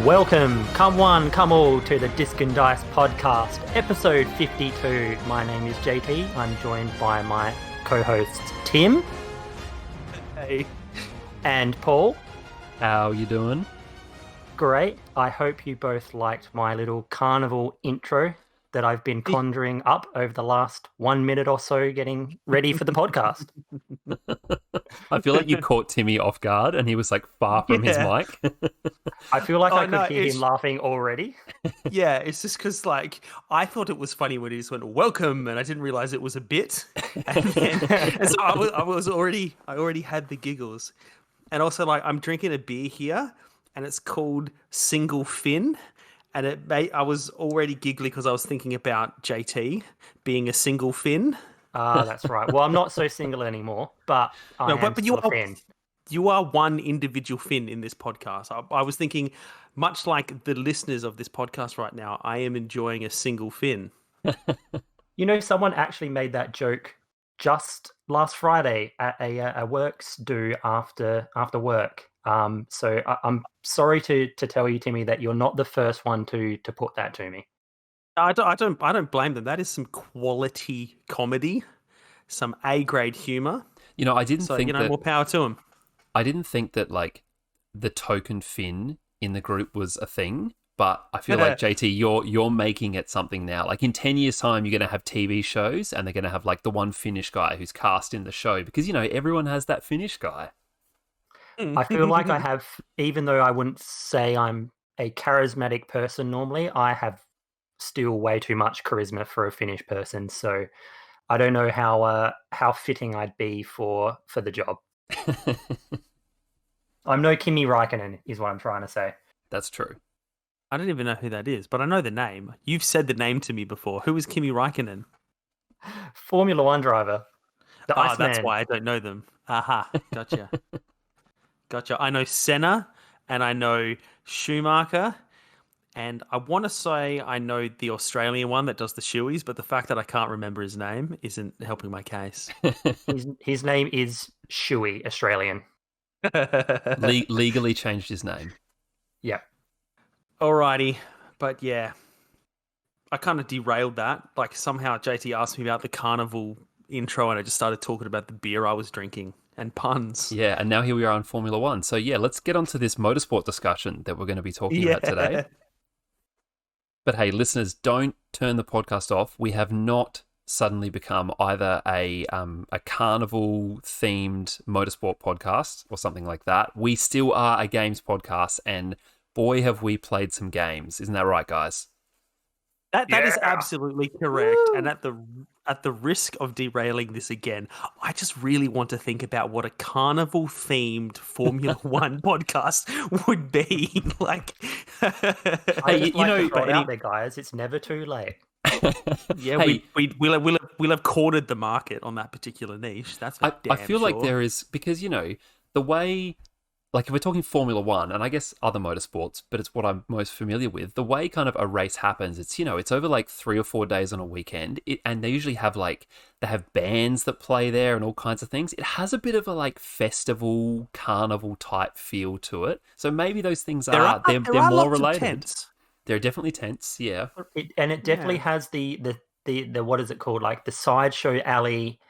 Welcome, come one, come all, to the Disc and Dice podcast, episode 52. My name is JT. I'm joined by my co-hosts Tim. Hey. And Paul. How you doing? Great. I hope you both liked my little carnival intro that I've been conjuring up over the last 1 minute or so getting ready for the podcast. I feel like you caught Timmy off guard and he was like far from his mic. I feel like I could hear him laughing already. Yeah, it's just because I thought it was funny when he just went welcome, and I didn't realize it was a bit. And so I already had the giggles, and also I'm drinking a beer here, and it's called Single Fin, and I was already giggly because I was thinking about JT being a single fin. That's right. Well, I'm not so single anymore, but but you are, fin. You are one individual fin in this podcast. I was thinking, much like the listeners of this podcast right now, I am enjoying a single fin. You know, someone actually made that joke just last Friday at a works do after work. So I'm sorry to tell you, Timmy, that you're not the first one to put that to me. I don't blame them. That is some quality comedy, some A-grade humor. You know, I didn't think that, more power to them. I didn't think that the token fin in the group was a thing, but I feel like JT, you're making it something now. Like in 10 years' time, you're going to have TV shows, and they're going to have the one Finnish guy who's cast in the show because everyone has that Finnish guy. I feel like I have, even though I wouldn't say I'm a charismatic person normally, I have still way too much charisma for a Finnish person. So I don't know how fitting I'd be for the job. I'm no Kimi Räikkönen, is what I'm trying to say. That's true. I don't even know who that is, but I know the name. You've said the name to me before. Who is Kimi Räikkönen? Formula One driver. That's why I don't know them. Aha, gotcha. Gotcha. I know Senna, and I know Schumacher, and I want to say I know the Australian one that does the shoeies, but the fact that I can't remember his name isn't helping my case. His name is Shuey, Australian. Legally changed his name. Yeah. Alrighty, but yeah, I kind of derailed that. Somehow JT asked me about the carnival intro, and I just started talking about the beer I was drinking and puns. Yeah, and now here we are on Formula One. So yeah, let's get on to this motorsport discussion that we're going to be talking about today. But hey, listeners, don't turn the podcast off. We have not suddenly become either a carnival-themed motorsport podcast or something like that. We still are a games podcast, and boy, have we played some games. Isn't that right, guys? That is absolutely correct. Woo! And at the risk of derailing this again, I just really want to think about what a carnival-themed Formula One podcast would be. Out there, guys, it's never too late. Yeah, hey, we'll have cornered the market on that particular niche. That's for damn I feel sure. like there is, because the way. If we're talking Formula One, and I guess other motorsports, but it's what I'm most familiar with, the way kind of a race happens, it's, it's over 3 or 4 days on a weekend, and they usually have they have bands that play there and all kinds of things. It has a bit of a festival, carnival type feel to it. So maybe those things they're more related. Tents. They're definitely tents, yeah. It definitely has the what is it called? The sideshow alley,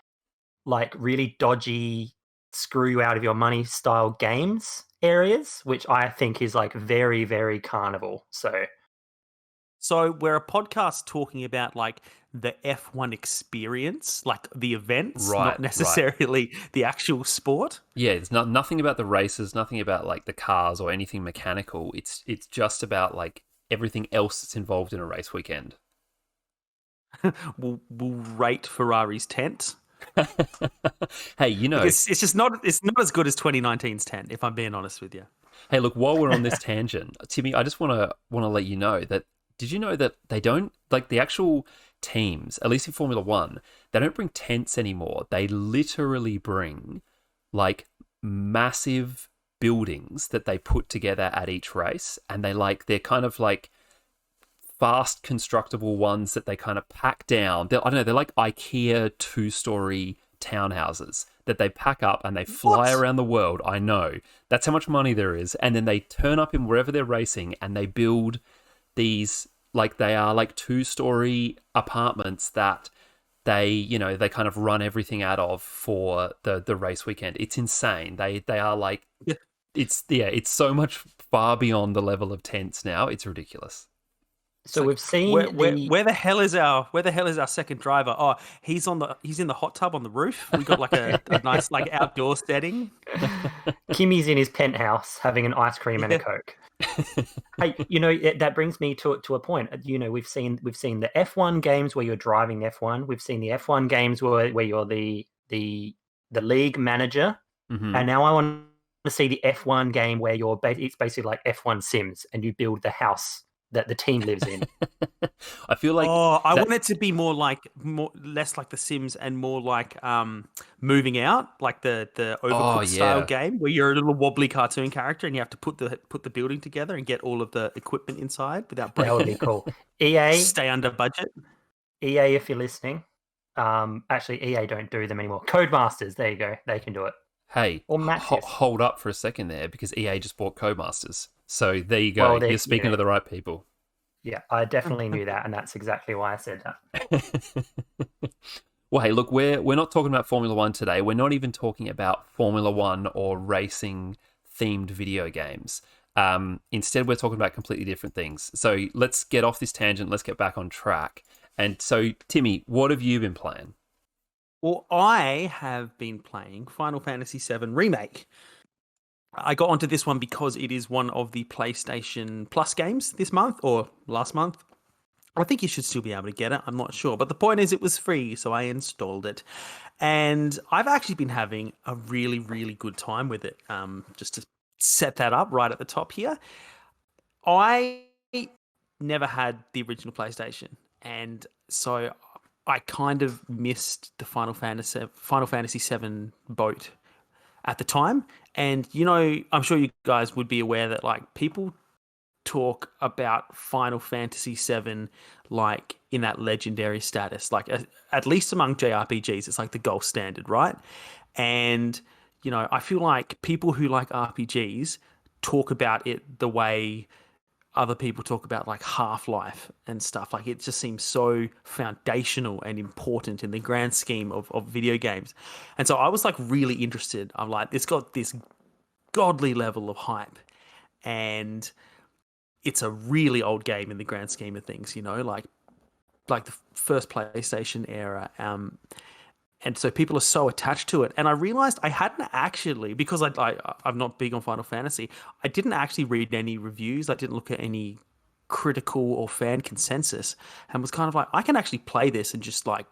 really dodgy, screw you out of your money style games areas, which I think is very, very carnival. So we're a podcast talking about the F1 experience, the events, not necessarily the actual sport. Yeah, it's nothing about the races, nothing about the cars or anything mechanical. It's just about everything else that's involved in a race weekend. We'll rate Ferrari's tent. Hey, it's just not as good as 2019's tent, if I'm being honest with you. Hey, look, while we're on this tangent, Timmy, I just want to let you know that, did you know that they don't, the actual teams, at least in Formula One, they don't bring tents anymore. They literally bring massive buildings that they put together at each race, and they're kind of fast constructible ones that they kind of pack down. They're like IKEA 2-story townhouses that they pack up and they fly around the world. I know. That's how much money there is. And then they turn up in wherever they're racing and they build these, like they are like 2-story apartments that they kind of run everything out of for the race weekend. It's insane. They are like, it's so much far beyond the level of tents now. It's ridiculous. So we've seen where the hell is our second driver? Oh, he's in the hot tub on the roof. We got like a nice like outdoor setting. Kimmy's in his penthouse having an ice cream and a Coke. Hey, that brings me to a point. We've seen the F1 games where you're driving F1. We've seen the F1 games where you're the league manager, and now I want to see the F1 game where it's basically like F1 Sims, and you build the house that the team lives in. I feel like I want it to be less like The Sims and more like Moving Out, like the Overcooked style game where you're a little wobbly cartoon character and you have to put the building together and get all of the equipment inside without breaking. That would be cool. EA, stay under budget. EA, if you're listening, actually EA don't do them anymore. Codemasters, there you go, they can do it. Hey, hold up for a second there, because EA just bought Codemasters. So there you go. You're speaking to the right people. Yeah, I definitely knew that, and that's exactly why I said that. Well, hey, look, we're not talking about Formula One today. We're not even talking about Formula One or racing-themed video games. Instead, we're talking about completely different things. So let's get off this tangent. Let's get back on track. And so, Timmy, what have you been playing? Well, I have been playing Final Fantasy VII Remake. I got onto this one because it is one of the PlayStation Plus games this month, or last month. I think you should still be able to get it. I'm not sure. But the point is it was free, so I installed it. And I've actually been having a really, really good time with it. Just to set that up right at the top here. I never had the original PlayStation. And so I kind of missed the Final Fantasy VII boat at the time. And, I'm sure you guys would be aware that, like, people talk about Final Fantasy VII, like, in that legendary status. Like, at least among JRPGs, it's like the gold standard, right? And, I feel like people who like RPGs talk about it the way other people talk about, like, Half-Life and stuff. Like, it just seems so foundational and important in the grand scheme of video games. And so I was, like, really interested. I'm like, it's got this godly level of hype. And it's a really old game in the grand scheme of things, like the first PlayStation era. And so people are so attached to it. And I realized I hadn't actually, because I'm not big on Final Fantasy, I didn't actually read any reviews. I didn't look at any critical or fan consensus, and was kind of like, I can actually play this and just like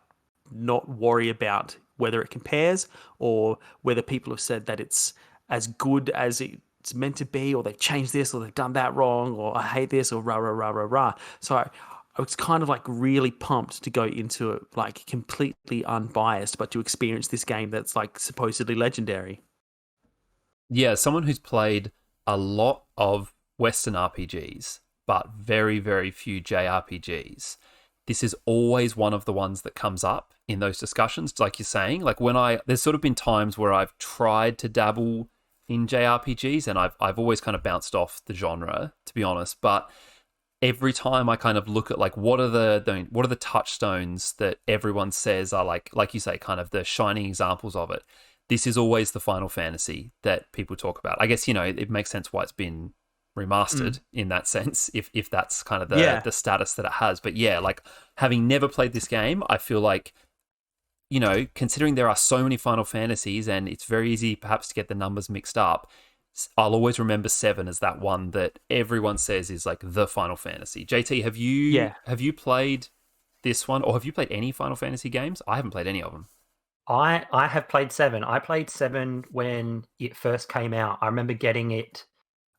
not worry about whether it compares or whether people have said that it's as good as it's meant to be, or they've changed this, or they've done that wrong, or I hate this, or rah, rah, rah, rah, rah. So I was kind of like really pumped to go into it like completely unbiased, but to experience this game that's like supposedly legendary. Yeah, someone who's played a lot of Western RPGs, but very, very few JRPGs. This is always one of the ones that comes up in those discussions, like you're saying. Like there's sort of been times where I've tried to dabble in JRPGs, and I've always kind of bounced off the genre, to be honest. But every time I kind of look at like what are the touchstones that everyone says are like you say, kind of the shining examples of it, this is always the Final Fantasy that people talk about. I guess it makes sense why it's been remastered in that sense, if that's kind of the status that it has. But yeah, like having never played this game, I feel like, considering there are so many Final Fantasies and it's very easy perhaps to get the numbers mixed up, I'll always remember 7 as that one that everyone says is like the Final Fantasy. JT, have you played this one, or have you played any Final Fantasy games? I haven't played any of them. I have played 7. I played 7 when it first came out. I remember getting it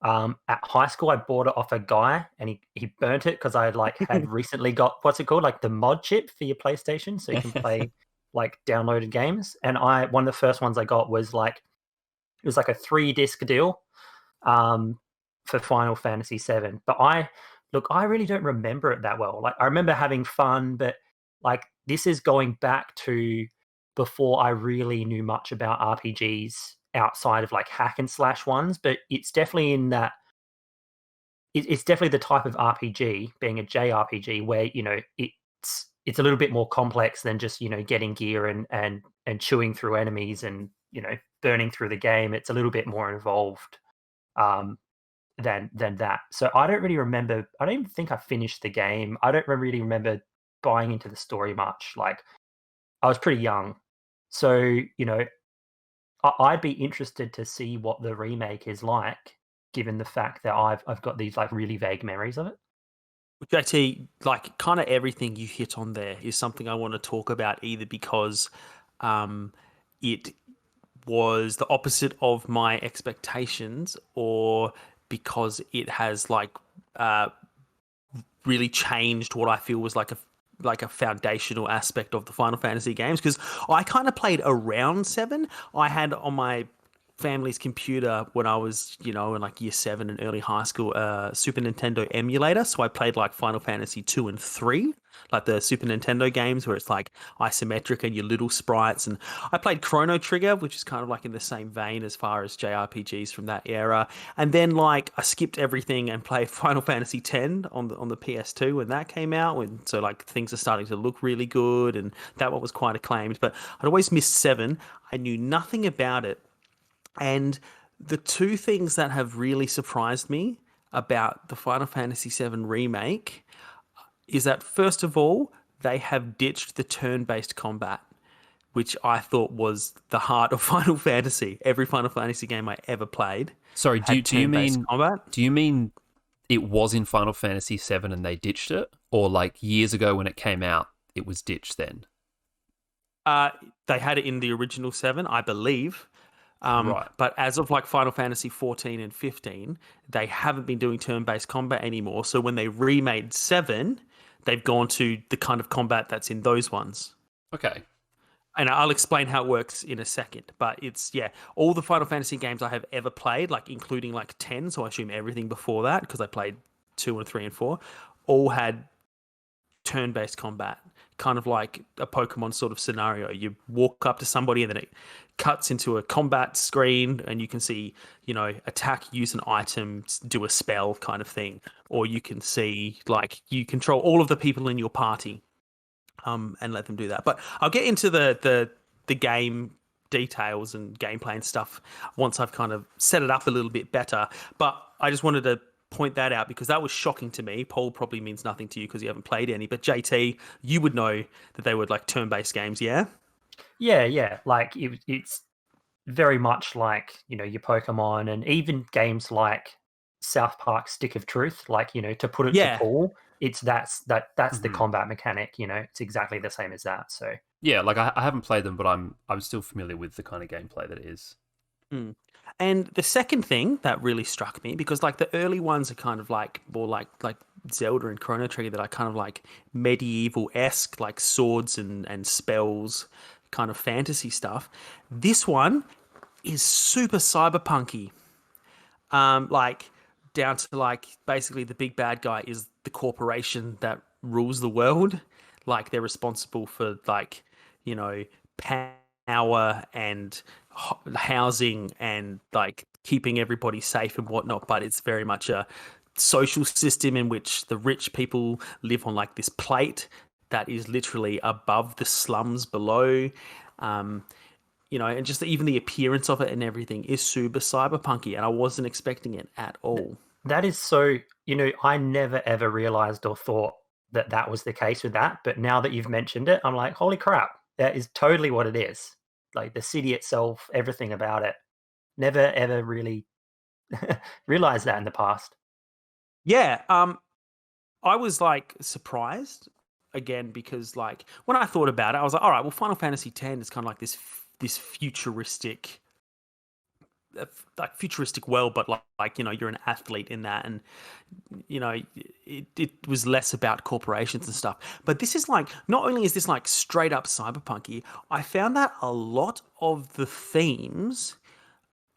at high school. I bought it off a guy, and he burnt it because I had recently got, what's it called, like the mod chip for your PlayStation, so you can play like downloaded games. And one of the first ones I got was like, it was like a 3-disc deal for Final Fantasy VII. But I really don't remember it that well. Like, I remember having fun, but like this is going back to before I really knew much about RPGs outside of like hack and slash ones, but it's definitely in that it's definitely the type of RPG, being a JRPG, where it's a little bit more complex than just getting gear and chewing through enemies and burning through the game. It's a little bit more involved um, than that. So I don't really remember. I don't even think I finished the game. I don't really remember buying into the story much. Like I was pretty young, so I'd be interested to see what the remake is like, given the fact that I've got these like really vague memories of it. Which actually, like, kind of everything you hit on there is something I want to talk about, either because it was the opposite of my expectations, or because it has like really changed what I feel was like a foundational aspect of the Final Fantasy games. Because I kind of played around 7. I had on my family's computer when I was, in like year 7 and early high school, Super Nintendo emulator. So I played like Final Fantasy 2 and 3, like the Super Nintendo games where it's like isometric and your little sprites. And I played Chrono Trigger, which is kind of like in the same vein as far as JRPGs from that era. And then like I skipped everything and played Final Fantasy X on the PS2 when that came out. So like things are starting to look really good, and that one was quite acclaimed. But I'd always missed 7. I knew nothing about it. And the two things that have really surprised me about the Final Fantasy VII Remake is that, first of all, they have ditched the turn-based combat, which I thought was the heart of Final Fantasy. Every Final Fantasy game I ever played. Sorry, do you mean combat. Do you mean it was in Final Fantasy VII and they ditched it, or like years ago when it came out, it was ditched then? They had it in the original 7, I believe. Right. But as of like Final Fantasy 14 and 15, they haven't been doing turn-based combat anymore. So when they remade 7, they've gone to the kind of combat that's in those ones. Okay. And I'll explain how it works in a second. But it's, all the Final Fantasy games I have ever played, like including like 10, so I assume everything before that, because I played 2 and 3 and 4, all had turn-based combat, kind of like a Pokemon sort of scenario. You walk up to somebody and then it cuts into a combat screen and you can see, attack, use an item, do a spell kind of thing. Or you can see, like, you control all of the people in your party and let them do that. But I'll get into the game details and gameplay and stuff once I've kind of set it up a little bit better. But I just wanted to point that out because that was shocking to me. Paul probably means nothing to you because you haven't played any, but JT, you would know that they were like turn-based games, yeah? Yeah. Like it's very much like your Pokemon, and even games like South Park Stick of Truth. Like to put it to Paul, that's the combat mechanic. It's exactly the same as that. So yeah, like I haven't played them, but I'm still familiar with the kind of gameplay that it is. Mm. And the second thing that really struck me, because like the early ones are kind of like more like Zelda and Chrono Trigger, that are kind of like medieval-esque, like swords and spells, kind of fantasy stuff. This one is super cyberpunky. Like down to like basically the big bad guy is the corporation that rules the world. Like they're responsible for like, power and housing and like keeping everybody safe and whatnot, but it's very much a social system in which the rich people live on like this plate that is literally above the slums below. And just even the appearance of it and everything is super cyberpunky, and I wasn't expecting it at all. That is so, I never ever realized or thought that was the case with that, but now that you've mentioned it, I'm like, holy crap, that is totally what it is. Like the city itself, everything about it. Never ever really realized that in the past. Yeah, I was like surprised again because like when I thought about it, I was like, all right, well, Final Fantasy X is kind of like this futuristic, like futuristic world, but like you're an athlete in that, and it was less about corporations and stuff. But this is like, not only is this like straight up cyberpunky, I found that a lot of the themes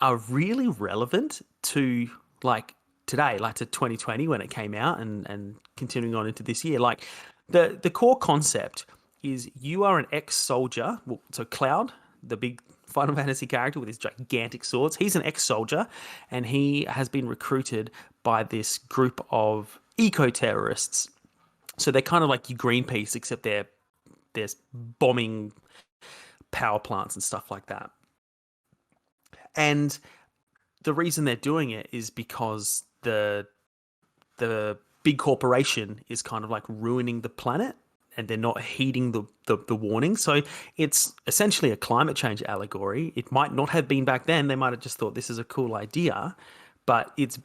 are really relevant to like today, like to 2020 when it came out, and continuing on into this year. Like the core concept is you are an ex-soldier. Well, so Cloud, the big Final Fantasy character with his gigantic swords, he's an ex-soldier, and he has been recruited by this group of eco-terrorists. So they're kind of like your Greenpeace, except they're bombing power plants and stuff like that. And the reason they're doing it is because the big corporation is kind of like ruining the planet, and they're not heeding the warning. So it's essentially a climate change allegory. It might not have been back then. They might have just thought this is a cool idea, but it's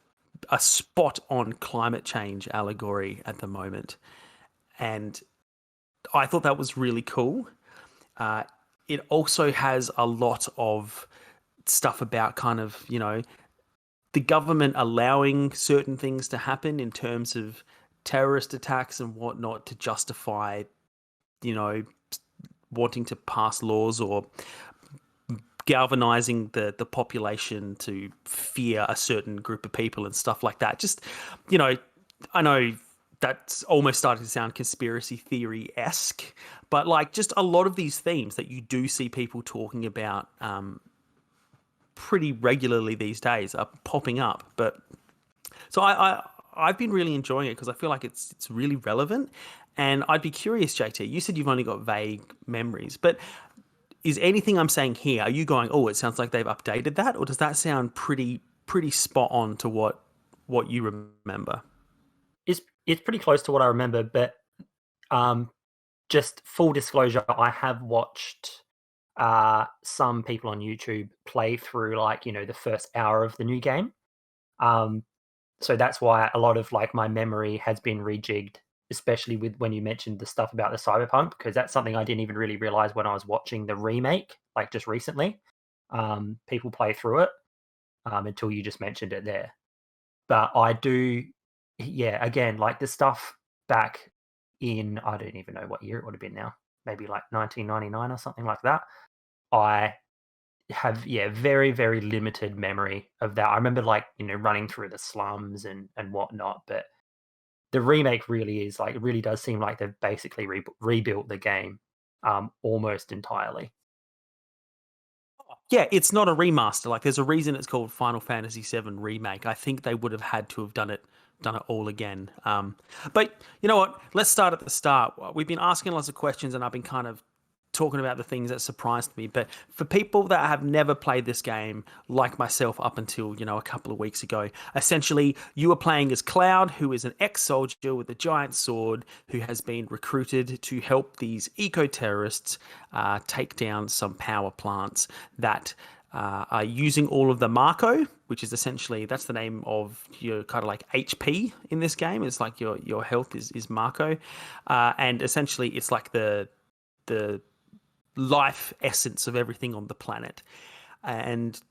a spot on climate change allegory at the moment. And I thought that was really cool. It also has a lot of stuff about kind of, you know, the government allowing certain things to happen in terms of terrorist attacks and whatnot to justify, you know, wanting to pass laws or galvanizing the population to fear a certain group of people and stuff like that. Just, you know, I know that's almost starting to sound conspiracy theory-esque, but like just a lot of these themes that you do see people talking about pretty regularly these days are popping up. But so I've been really enjoying it because I feel like it's really relevant. And I'd be curious, JT, you said you've only got vague memories, but is anything I'm saying here, are you going, oh, it sounds like they've updated that? Or does that sound pretty spot on to what you remember? It's pretty close to what I remember, but just full disclosure, I have watched some people on YouTube play through, like, you know, the first hour of the new game. So that's why a lot of like my memory has been rejigged, especially with when you mentioned the stuff about the cyberpunk, because that's something I didn't even really realize when I was watching the remake, like just recently. People play through it until you just mentioned it there. But I do, yeah, again, like the stuff back in, I don't even know what year it would have been now, maybe like 1999 or something like that. I have, very, very limited memory of that. I remember, like, you know, running through the slums and whatnot, but the remake really is like, it really does seem like they've basically rebuilt the game almost entirely. Yeah, it's not a remaster. Like, there's a reason it's called Final Fantasy VII Remake. I think they would have had to have done it all again. But you know what? Let's start at the start. We've been asking lots of questions, and I've been kind of talking about the things that surprised me. But for people that have never played this game, like myself up until, you know, a couple of weeks ago, essentially you are playing as Cloud, who is an ex-soldier with a giant sword who has been recruited to help these eco-terrorists take down some power plants that are using all of the Marco, which is essentially, that's the name of your kind of like HP in this game. It's like your health is Marco. And essentially it's like the life essence of everything on the planet. And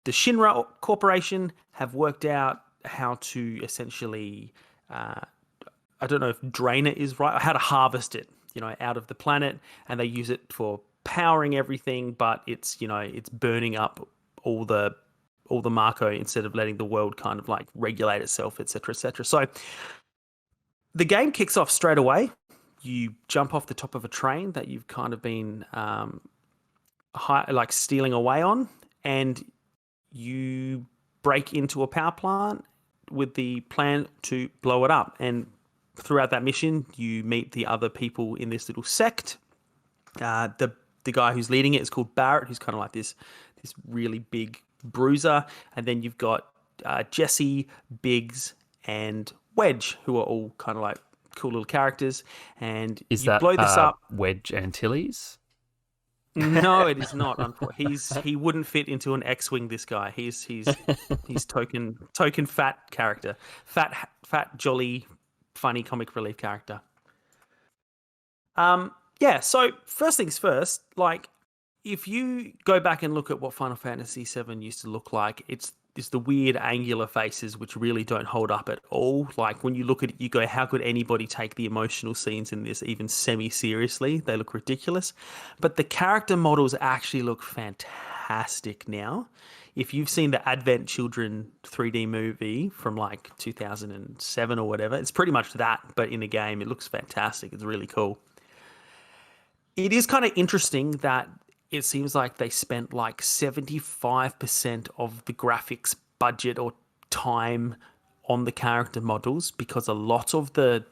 the Shinra Corporation have worked out how to essentially, I don't know if drain it is right, or how to harvest it, you know, out of the planet, and they use it for powering everything, but it's, you know, it's burning up all the Marco instead of letting the world kind of like regulate itself, etc., etc. So the game kicks off straight away. You jump off the top of a train that you've kind of been like stealing away on, and you break into a power plant with the plan to blow it up. And throughout that mission, you meet the other people in this little sect. The guy who's leading it is called Barrett, who's kind of like this really big bruiser. And then you've got Jesse, Biggs, and Wedge, who are all kind of like cool little characters. And is you that blow this up. Wedge Antilles? No, it is not. He wouldn't fit into an X-wing. This guy, he's token fat character, fat jolly, funny comic relief character. Yeah. So first things first, like if you go back and look at what Final Fantasy VII used to look like, it's the weird angular faces which really don't hold up at all. Like when you look at it, you go, how could anybody take the emotional scenes in this even semi-seriously? They look ridiculous. But the character models actually look fantastic now. If you've seen the Advent Children 3D movie from like 2007 or whatever, it's pretty much that, but in a game. It looks fantastic. It's really cool. It is kind of interesting that it seems like they spent like 75% of the graphics budget or time on the character models, because a lot of the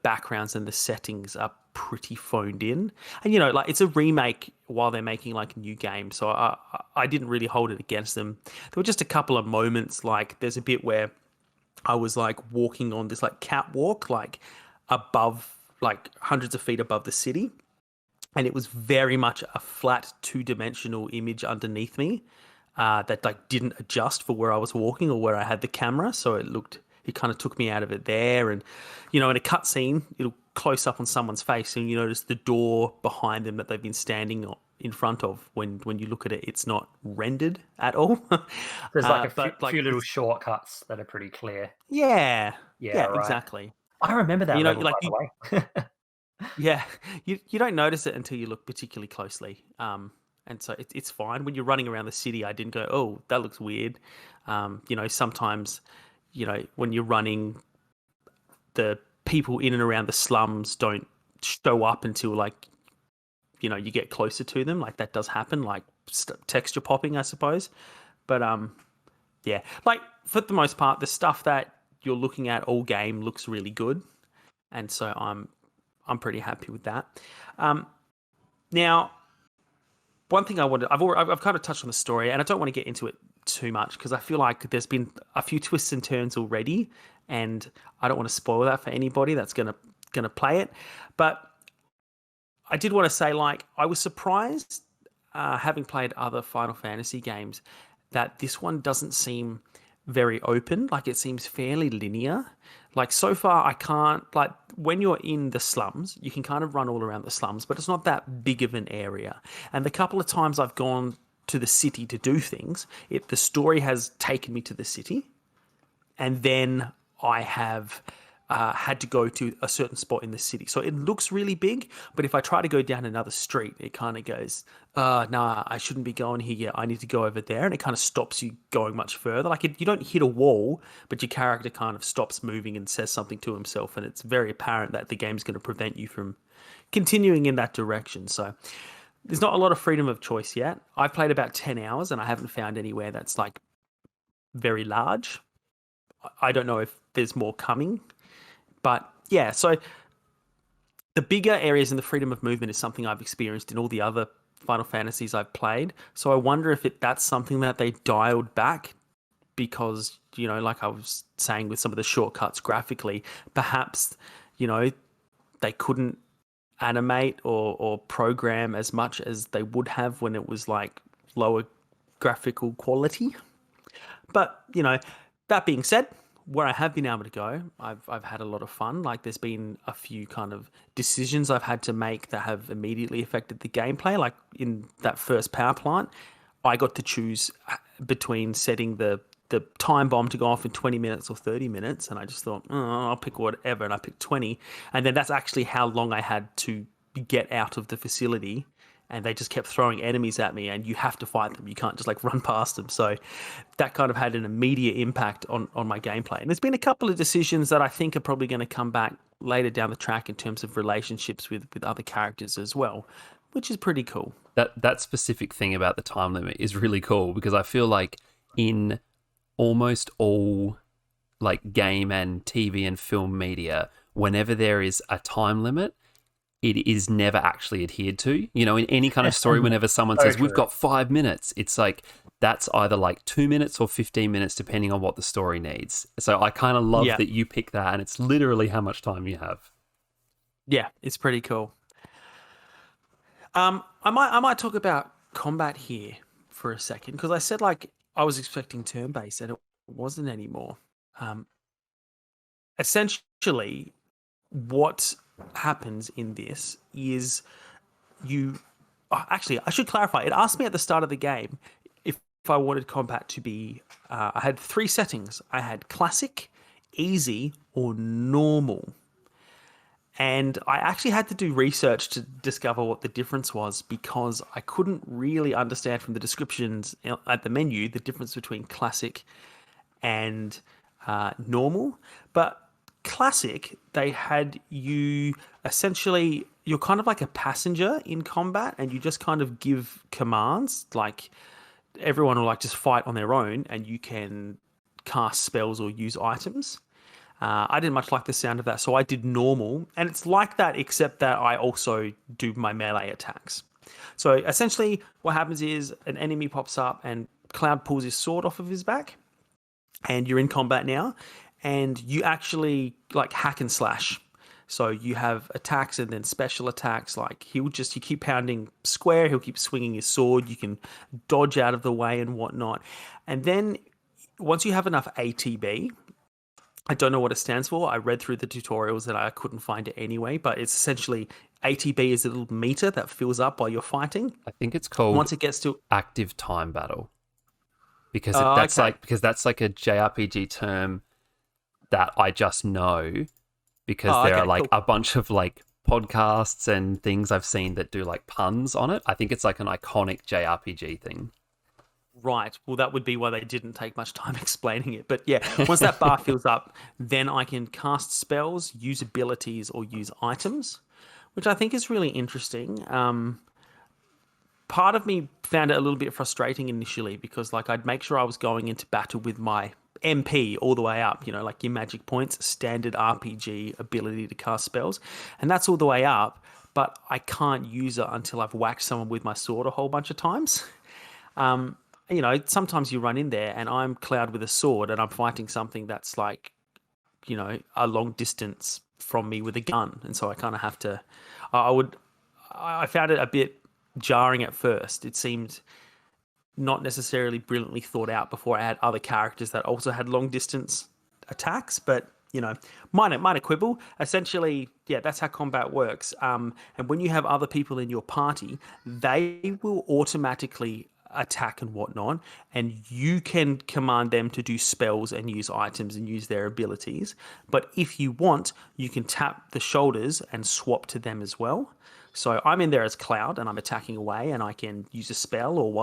backgrounds and the settings are pretty phoned in. And like it's a remake while they're making like a new game, so I didn't really hold it against them. There were just a couple of moments, like there's a bit where I was like walking on this like catwalk, like above, like hundreds of feet above the city, and it was very much a flat two-dimensional image underneath me, that like didn't adjust for where I was walking or where I had the camera, so it kind of took me out of it there. And in a cutscene, it'll close up on someone's face, and you notice the door behind them that they've been standing in front of. When you look at it, it's not rendered at all. There's like a few little shortcuts that are pretty clear. Yeah, right. exactly. I remember that level, by the way. Yeah, you don't notice it until you look particularly closely. And so it's fine. When you're running around the city, I didn't go, oh, that looks weird. Sometimes, when you're running, the people in and around the slums don't show up until like, you get closer to them. Like that does happen, like texture popping, I suppose. But yeah, like for the most part, the stuff that you're looking at all game looks really good. And so I'm pretty happy with that. Now, one thing I've kind of touched on the story, and I don't want to get into it too much because I feel like there's been a few twists and turns already, and I don't want to spoil that for anybody that's gonna play it. But I did want to say, like, I was surprised, having played other Final Fantasy games, that this one doesn't seem very open. Like, it seems fairly linear. Like, so far, I can't, like, when you're in the slums, you can kind of run all around the slums, but it's not that big of an area. And the couple of times I've gone to the city to do things, the story has taken me to the city, and then I have had to go to a certain spot in the city. So it looks really big, but if I try to go down another street, it kind of goes, nah, I shouldn't be going here yet. I need to go over there. And it kind of stops you going much further. Like you don't hit a wall, but your character kind of stops moving and says something to himself. And it's very apparent that the game's going to prevent you from continuing in that direction. So there's not a lot of freedom of choice yet. I've played about 10 hours and I haven't found anywhere that's like very large. I don't know if there's more coming. But yeah, so the bigger areas in the freedom of movement is something I've experienced in all the other Final Fantasies I've played. So I wonder if that's something that they dialed back because, like I was saying with some of the shortcuts graphically, perhaps, they couldn't animate or program as much as they would have when it was like lower graphical quality. But, that being said, where I have been able to go, I've had a lot of fun. Like there's been a few kind of decisions I've had to make that have immediately affected the gameplay. Like in that first power plant, I got to choose between setting the time bomb to go off in 20 minutes or 30 minutes. And I just thought, I'll pick whatever. And I picked 20. And then that's actually how long I had to get out of the facility. And they just kept throwing enemies at me, and you have to fight them. You can't just like run past them. So that kind of had an immediate impact on my gameplay. And there's been a couple of decisions that I think are probably going to come back later down the track in terms of relationships with other characters as well, which is pretty cool. That specific thing about the time limit is really cool because I feel like in almost all like game and TV and film media, whenever there is a time limit, it is never actually adhered to. In any kind of story, whenever someone says, we've got 5 minutes, it's like, that's either like 2 minutes or 15 minutes, depending on what the story needs. So I kind of love that you pick that, and it's literally how much time you have. Yeah, it's pretty cool. I might talk about combat here for a second, because I said like I was expecting turn-based, and it wasn't anymore. Essentially, what happens in this is actually, I should clarify. It asked me at the start of the game if I wanted combat to be, I had 3 settings. I had classic, easy, or normal. And I actually had to do research to discover what the difference was, because I couldn't really understand from the descriptions at the menu the difference between classic and normal. But classic, they had you essentially, you're kind of like a passenger in combat, and you just kind of give commands. Like everyone will like just fight on their own, and you can cast spells or use items. I didn't much like the sound of that, so I did normal, and it's like that except that I also do my melee attacks. So essentially, what happens is an enemy pops up, and Cloud pulls his sword off of his back, and you're in combat now, and you actually like hack and slash. So you have attacks and then special attacks. Like you keep pounding square, he'll keep swinging his sword. You can dodge out of the way and whatnot, and then once you have enough ATB. I don't know what it stands for. I read through the tutorials that I couldn't find it anyway, but it's essentially ATB is a little meter that fills up while you're fighting. I think it's called once it gets to active time battle because okay. that's like a JRPG term that I just know because there are like cool. a bunch of like podcasts and things I've seen that do like puns on it. I think it's like an iconic JRPG thing. Right. Well, that would be why they didn't take much time explaining it. But yeah, once that bar fills up, then I can cast spells, use abilities, or use items, which I think is really interesting. Part of me found it a little bit frustrating initially because like I'd make sure I was going into battle with my MP all the way up, like your magic points, standard RPG ability to cast spells, and that's all the way up, but I can't use it until I've whacked someone with my sword a whole bunch of times. Sometimes you run in there and I'm Cloud with a sword and I'm fighting something that's like, a long distance from me with a gun. And so I kind of have to, I found it a bit jarring at first. It seemed not necessarily brilliantly thought out before I had other characters that also had long distance attacks, but minor quibble. Essentially, yeah, that's how combat works. And when you have other people in your party, they will automatically attack and whatnot, and you can command them to do spells and use items and use their abilities. But if you want, you can tap the shoulders and swap to them as well. So I'm in there as Cloud and I'm attacking away, and I can use a spell, or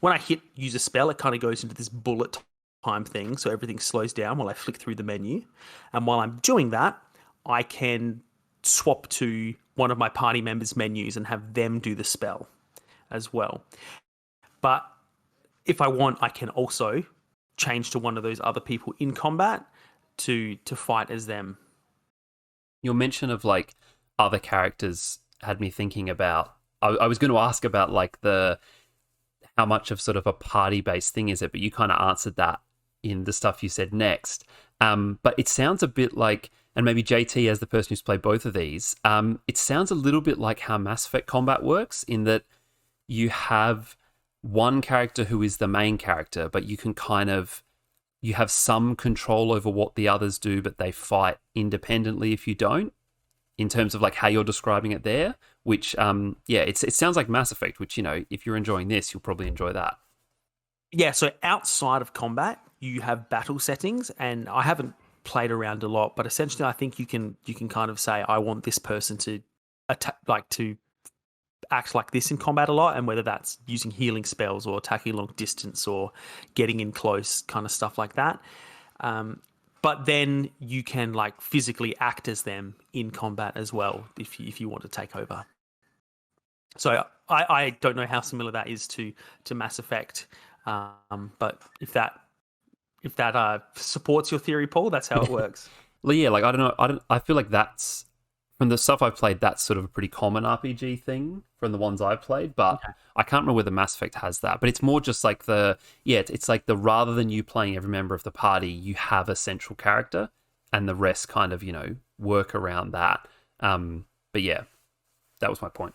when I use a spell, it kind of goes into this bullet time thing, so everything slows down while I flick through the menu. And while I'm doing that, I can swap to one of my party members' menus and have them do the spell as well. But if I want, I can also change to one of those other people in combat to fight as them. Your mention of like other characters had me thinking about. I was going to ask about like how much of sort of a party-based thing is it, but you kind of answered that in the stuff you said next. But it sounds a bit like, and maybe JT as the person who's played both of these, it sounds a little bit like how Mass Effect combat works in that you have one character who is the main character, but you have some control over what the others do, but they fight independently if you don't, in terms of like how you're describing it there, which, it sounds like Mass Effect, which, if you're enjoying this, you'll probably enjoy that. Yeah, so outside of combat, you have battle settings, and I haven't played around a lot, but essentially I think you can kind of say, I want this person to attack, like to act like this in combat a lot, and whether that's using healing spells or attacking long distance or getting in close, kind of stuff like that. But then you can like physically act as them in combat as well if you want to take over. So I don't know how similar that is to Mass Effect, but if that supports your theory, Paul, that's how it works. Well, yeah, like I don't know, I feel like that's, from the stuff I've played, that's sort of a pretty common RPG thing from the ones I've played, but okay. I can't remember whether Mass Effect has that. But it's more just like it's like rather than you playing every member of the party, you have a central character, and the rest kind of, work around that. But yeah, that was my point.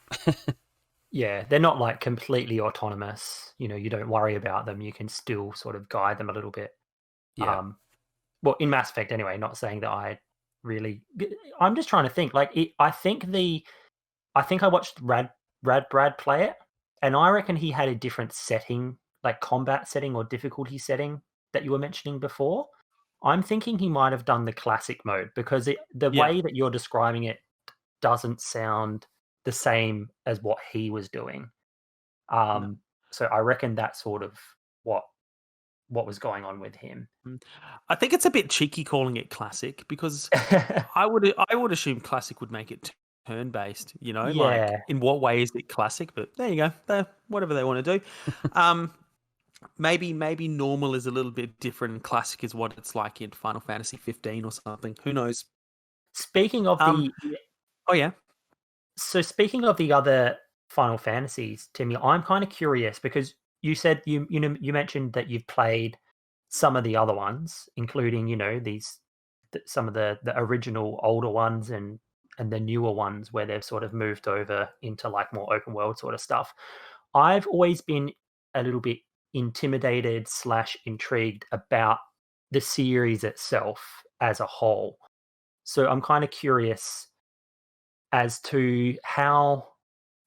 Yeah, they're not like completely autonomous. You don't worry about them. You can still sort of guide them a little bit. Yeah. Well, in Mass Effect anyway, not saying that I'm just trying to think. Like, I think I watched Rad Brad play it, and I reckon he had a different setting, like combat setting or difficulty setting that you were mentioning before. I'm thinking he might have done the classic mode because the way that you're describing it doesn't sound the same as what he was doing. No. So I reckon that's sort of what was going on with him. I think it's a bit cheeky calling it classic because I would assume classic would make it turn-based, you know? Yeah. Like, in what way is it classic? But there you go. Whatever they want to do. Maybe normal is a little bit different and classic is what it's like in Final Fantasy 15 or something. Who knows? Speaking of Oh, yeah. So speaking of the other Final Fantasies, Timmy, I'm kind of curious because you said you mentioned that you've played some of the other ones, including some of the original older ones and the newer ones where they've sort of moved over into like more open world sort of stuff. I've always been a little bit intimidated / intrigued about the series itself as a whole. So I'm kind of curious as to how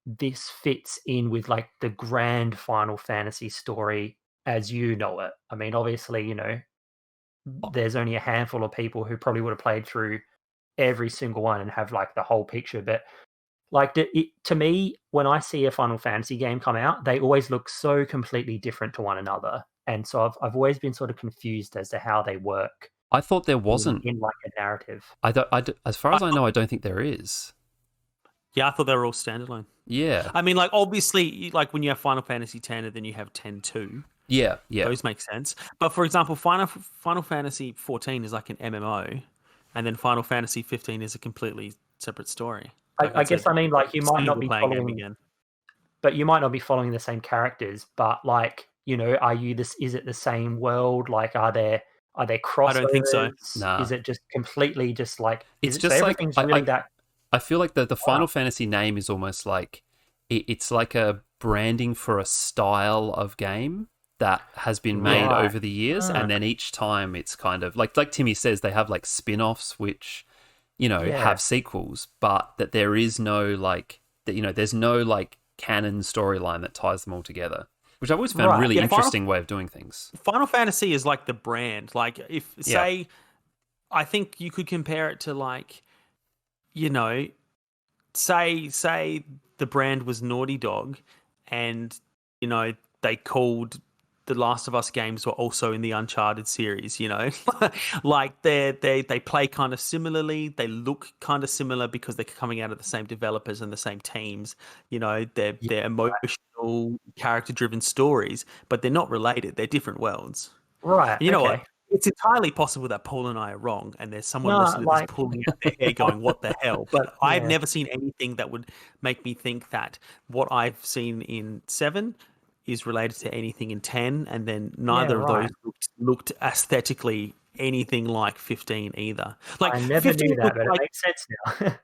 this fits in with like the grand Final Fantasy story as you know it. I mean, obviously, there's only a handful of people who probably would have played through every single one and have like the whole picture. But like to me, when I see a Final Fantasy game come out, they always look so completely different to one another. And so I've always been sort of confused as to how they work. I thought there wasn't in like a narrative. As far as I know, I don't think there is. Yeah, I thought they were all standalone. Yeah. I mean, like, obviously, like when you have Final Fantasy X and then you have 10-2. Yeah. Those make sense. But for example, Final Fantasy 14 is like an MMO, and then Final Fantasy 15 is a completely separate story. Like I guess I mean like you might not be following again. But you might not be following the same characters, but like, is it the same world? Like are there crossovers? I don't think so. Nah. Is it just completely just like it's just like I feel like the Final Fantasy name is almost like it's like a branding for a style of game that has been made over the years, and then each time it's kind of like Timmy says, they have like spin-offs which have sequels, but that there is no like that there's no like canon storyline that ties them all together, which I've always found a really interesting way of doing things. Final Fantasy is like the brand. Like if I think you could compare it to like, say the brand was Naughty Dog, and they called the Last of Us games were also in the Uncharted series, like they play kind of similarly, they look kind of similar because they're coming out of the same developers and the same teams, they're emotional, character-driven stories, but they're not related. They're different worlds. Right. You know what? It's entirely possible that Paul and I are wrong, and there's someone listening to this pulling out their hair going, what the hell? But I've never seen anything that would make me think that what I've seen in 7 is related to anything in 10, and then neither of those looked aesthetically anything like 15 either. Like I never knew that, but it makes sense now.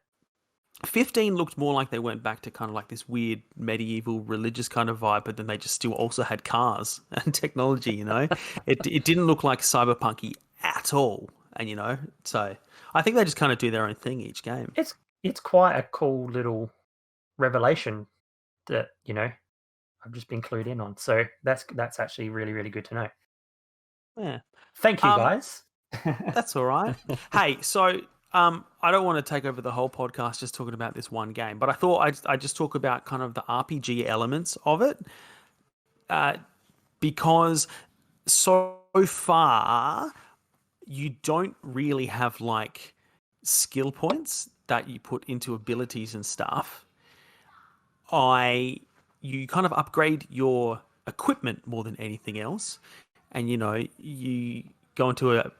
15 looked more like they went back to kind of like this weird medieval religious kind of vibe, but then they just still also had cars and technology, It didn't look like cyberpunky at all. And, so I think they just kind of do their own thing each game. It's quite a cool little revelation that, I've just been clued in on. So that's actually really, really good to know. Yeah. Thank you, guys. That's all right. Hey, so I don't want to take over the whole podcast just talking about this one game, but I thought I'd just talk about kind of the RPG elements of it, because so far you don't really have like skill points that you put into abilities and stuff. You kind of upgrade your equipment more than anything else, and you go into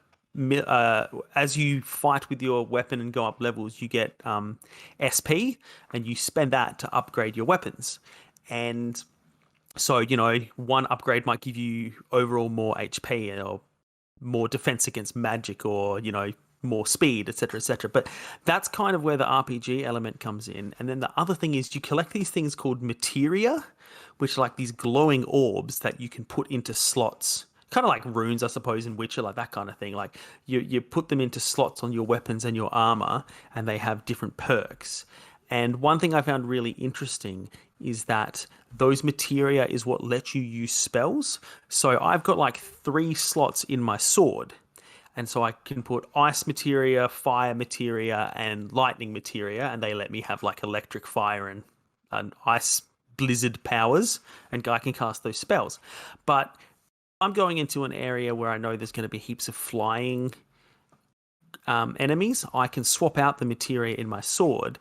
as you fight with your weapon and go up levels, you get SP, and you spend that to upgrade your weapons. And so, one upgrade might give you overall more HP or more defense against magic, or, more speed, etc., etc. But that's kind of where the RPG element comes in. And then the other thing is you collect these things called materia, which are like these glowing orbs that you can put into slots. Kind of like runes, I suppose, in Witcher, like that kind of thing. Like you put them into slots on your weapons and your armor, and they have different perks. And one thing I found really interesting is that those materia is what lets you use spells. So I've got like 3 slots in my sword. And so I can put ice materia, fire materia, and lightning materia, and they let me have like electric, fire, and ice blizzard powers, and I can cast those spells. But I'm going into an area where I know there's going to be heaps of flying enemies. I can swap out the materia in my sword,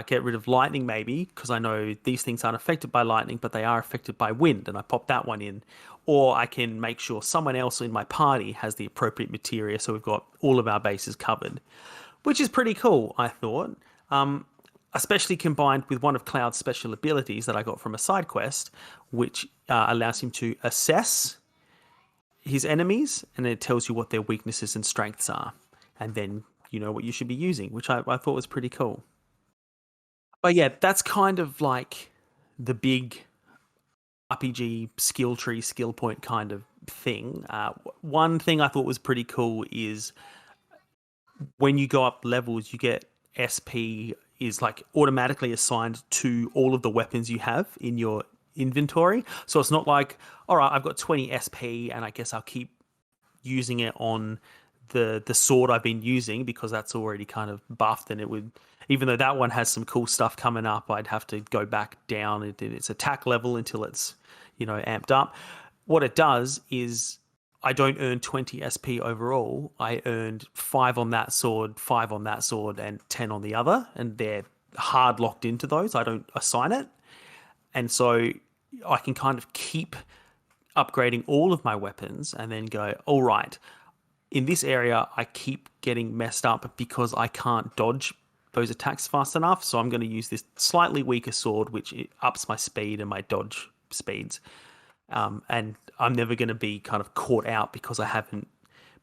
get rid of lightning maybe, because I know these things aren't affected by lightning, but they are affected by wind, and I pop that one in. Or I can make sure someone else in my party has the appropriate materia, so we've got all of our bases covered, which is pretty cool, I thought. Especially combined with one of Cloud's special abilities that I got from a side quest, which allows him to assess his enemies, and it tells you what their weaknesses and strengths are, and then you know what you should be using, which I thought was pretty cool. But yeah, that's kind of like the big RPG skill tree, skill point kind of thing. One thing I thought was pretty cool is when you go up levels, you get SP is like automatically assigned to all of the weapons you have in your inventory. So it's not like, all right, I've got 20 SP and I guess I'll keep using it on the sword I've been using because that's already kind of buffed, and it would, even though that one has some cool stuff coming up, I'd have to go back down its attack level until it's, amped up. What it does is I don't earn 20 SP overall. I earned 5 on that sword, 5 on that sword, and 10 on the other, and they're hard locked into those. I don't assign it. And so I can kind of keep upgrading all of my weapons and then go, all right, in this area, I keep getting messed up because I can't dodge those attacks fast enough. So I'm going to use this slightly weaker sword, which ups my speed and my dodge speeds. And I'm never going to be kind of caught out because I haven't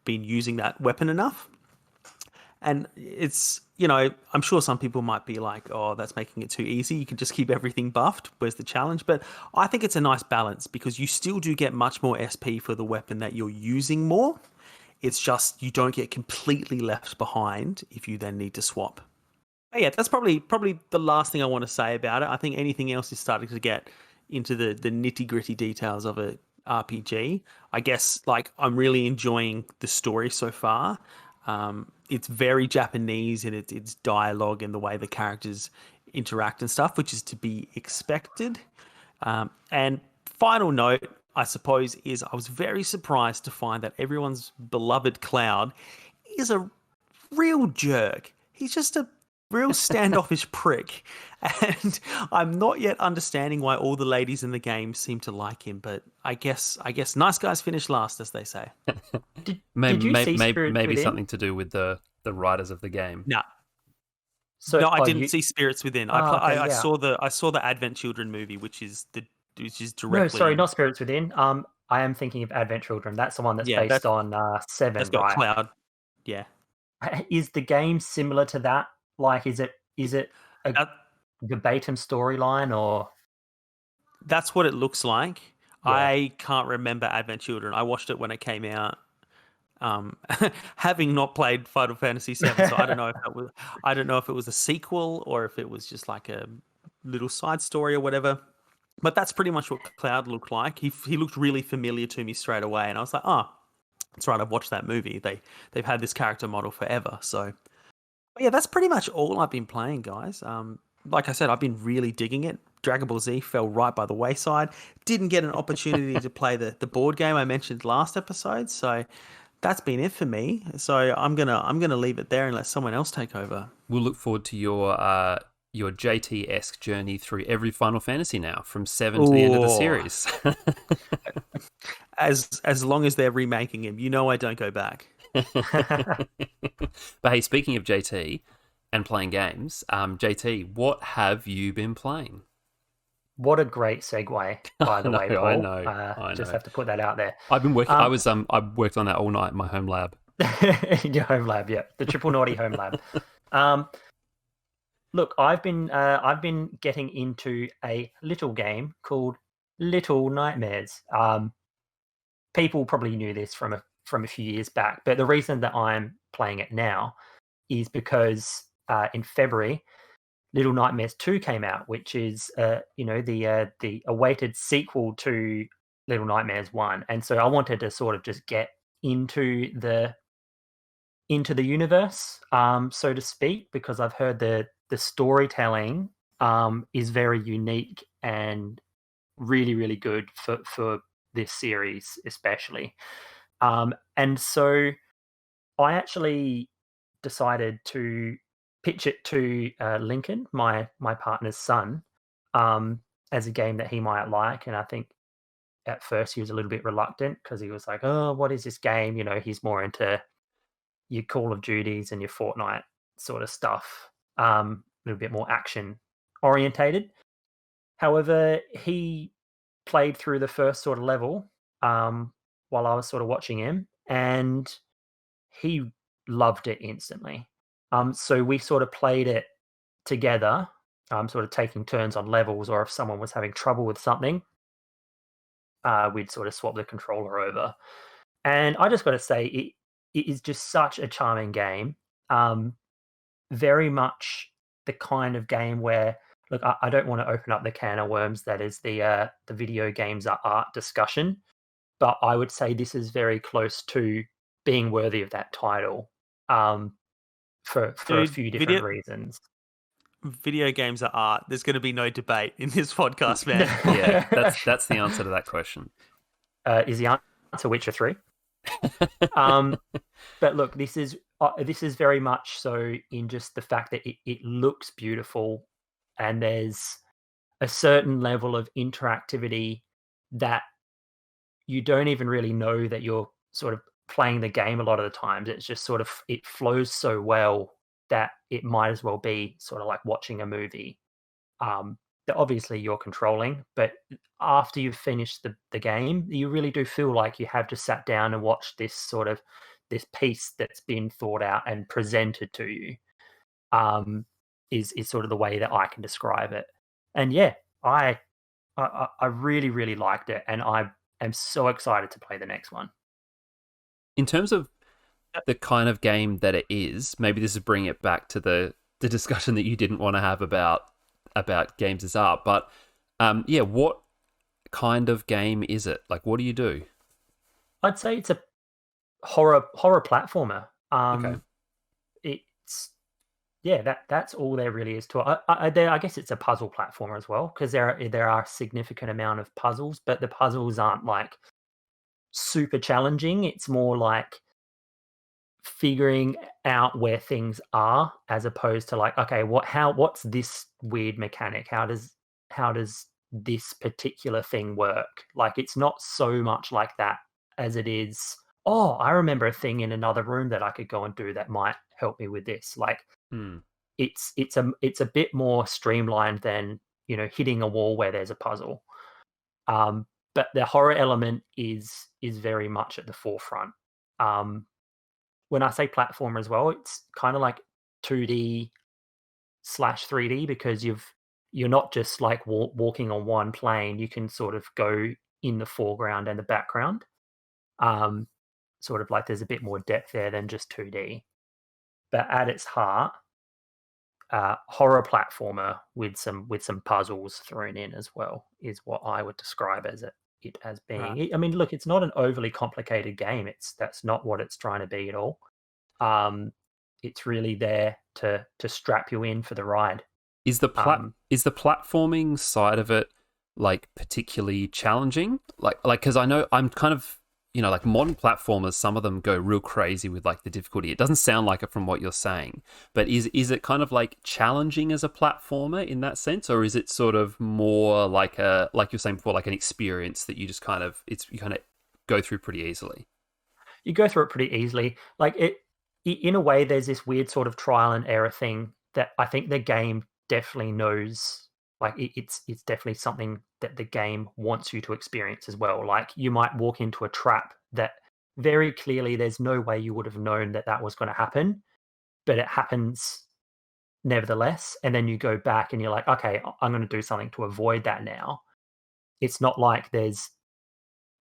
been using that weapon enough. And it's, I'm sure some people might be like, oh, that's making it too easy. You can just keep everything buffed. Where's the challenge? But I think it's a nice balance because you still do get much more SP for the weapon that you're using more. It's just you don't get completely left behind if you then need to swap. But yeah, that's probably the last thing I want to say about it. I think anything else is starting to get into the nitty-gritty details of a RPG. I guess I'm really enjoying the story so far. It's very Japanese in its dialogue and the way the characters interact and stuff, which is to be expected. And final note, I suppose, is I was very surprised to find that everyone's beloved Cloud is a real jerk. He's just a real standoffish prick. And I'm not yet understanding why all the ladies in the game seem to like him, but I guess nice guys finish last, as they say. Did you see Spirits maybe Within? Something to do with the writers of the game. No. So, no, I didn't see Spirits Within. I yeah. saw the Advent Children movie, which is directly. No, sorry, not Spirits Within. I am thinking of Advent Children. That's the one that's based on Seven, that's got right? Cloud. Yeah. Is the game similar to that? Like, is it a verbatim storyline, or? That's what it looks like. Yeah. I can't remember Advent Children. I watched it when it came out. Having not played Final Fantasy VII, so I don't know if it was a sequel or if it was just like a little side story or whatever. But that's pretty much what Cloud looked like. He looked really familiar to me straight away, and I was like, oh, that's right. I've watched that movie. They've had this character model forever. So yeah, that's pretty much all I've been playing, guys. Like I said, I've been really digging it. Dragon Ball Z fell right by the wayside. Didn't get an opportunity to play the board game I mentioned last episode. So that's been it for me. So I'm gonna leave it there and let someone else take over. We'll look forward to your JT-esque journey through every Final Fantasy now, from 7 to the end of the series. As long as they're remaking him, I don't go back. But hey, speaking of JT and playing games, JT, what have you been playing? What a great segue, by the way, Paul. I know. Just have to put that out there. I've been working. I worked on that all night in my home lab. In your home lab, yeah, the Triple Naughty home lab. Look, I've been getting into a little game called Little Nightmares. People probably knew this from a few years back, but the reason that I'm playing it now is because in February, Little Nightmares 2 came out, which is the awaited sequel to Little Nightmares 1, and so I wanted to sort of just get into the universe, so to speak, because I've heard the storytelling is very unique and really, really good for this series, especially. And so I actually decided to pitch it to Lincoln, my partner's son, as a game that he might like, and I think at first he was a little bit reluctant because he was like, "Oh, what is this game?" You know, he's more into your Call of Duties and your Fortnite sort of stuff, a little bit more action orientated. However, he played through the first sort of level while I was sort of watching him, and he loved it instantly. So we sort of played it together, sort of taking turns on levels, or if someone was having trouble with something, we'd sort of swap the controller over. And I just got to say, it is just such a charming game. Very much the kind of game where, look, I don't want to open up the can of worms that is the video games are art discussion, but I would say this is very close to being worthy of that title, for a few different reasons. Video games are art. There's going to be no debate in this podcast, man. Yeah, that's the answer to that question. Is the answer Witcher 3? But look, this is very much so in just the fact that it looks beautiful, and there's a certain level of interactivity that you don't even really know that you're sort of playing the game a lot of the times. It's just sort of, it flows so well that it might as well be sort of like watching a movie, that obviously you're controlling, but after you've finished the game, you really do feel like you have just sat down and watched this piece that's been thought out and presented to you, is sort of the way that I can describe it. And yeah, I really, really liked it, and I am so excited to play the next one. In terms of the kind of game that it is, maybe this is bringing it back to the discussion that you didn't want to have about games as art, but what kind of game is it? Like, what do you do? I'd say it's a horror platformer. Okay. That's all there really is to it. I guess it's a puzzle platformer as well, because there are a significant amount of puzzles, but the puzzles aren't like super challenging. It's more like figuring out where things are, as opposed to like, okay, what's this weird mechanic? How does this particular thing work? Like, it's not so much like that as it is, oh, I remember a thing in another room that I could go and do that might help me with this. Like, it's a bit more streamlined than, you know, hitting a wall where there's a puzzle. But the horror element is very much at the forefront. When I say platformer as well, it's kind of like 2D/3D, because you're not just like walking on one plane. You can sort of go in the foreground and the background. Sort of like there's a bit more depth there than just 2D. But at its heart, horror platformer with some puzzles thrown in as well is what I would describe it as being. Right. I mean, look, it's not an overly complicated game. That's not what it's trying to be at all. It's really there to strap you in for the ride. Is the platforming side of it like particularly challenging? Like because I know I'm kind of, you know, like modern platformers, some of them go real crazy with like the difficulty. It doesn't sound like it from what you're saying, but is it kind of like challenging as a platformer in that sense, or is it sort of more like you're saying before, like an experience that you just kind of you kind of go through pretty easily? You go through it pretty easily. Like in a way, there's this weird sort of trial and error thing that I think the game definitely knows. Like it's definitely something that the game wants you to experience as well. Like, you might walk into a trap that very clearly there's no way you would have known that was going to happen, but it happens nevertheless. And then you go back and you're like, okay, I'm going to do something to avoid that now. It's not like there's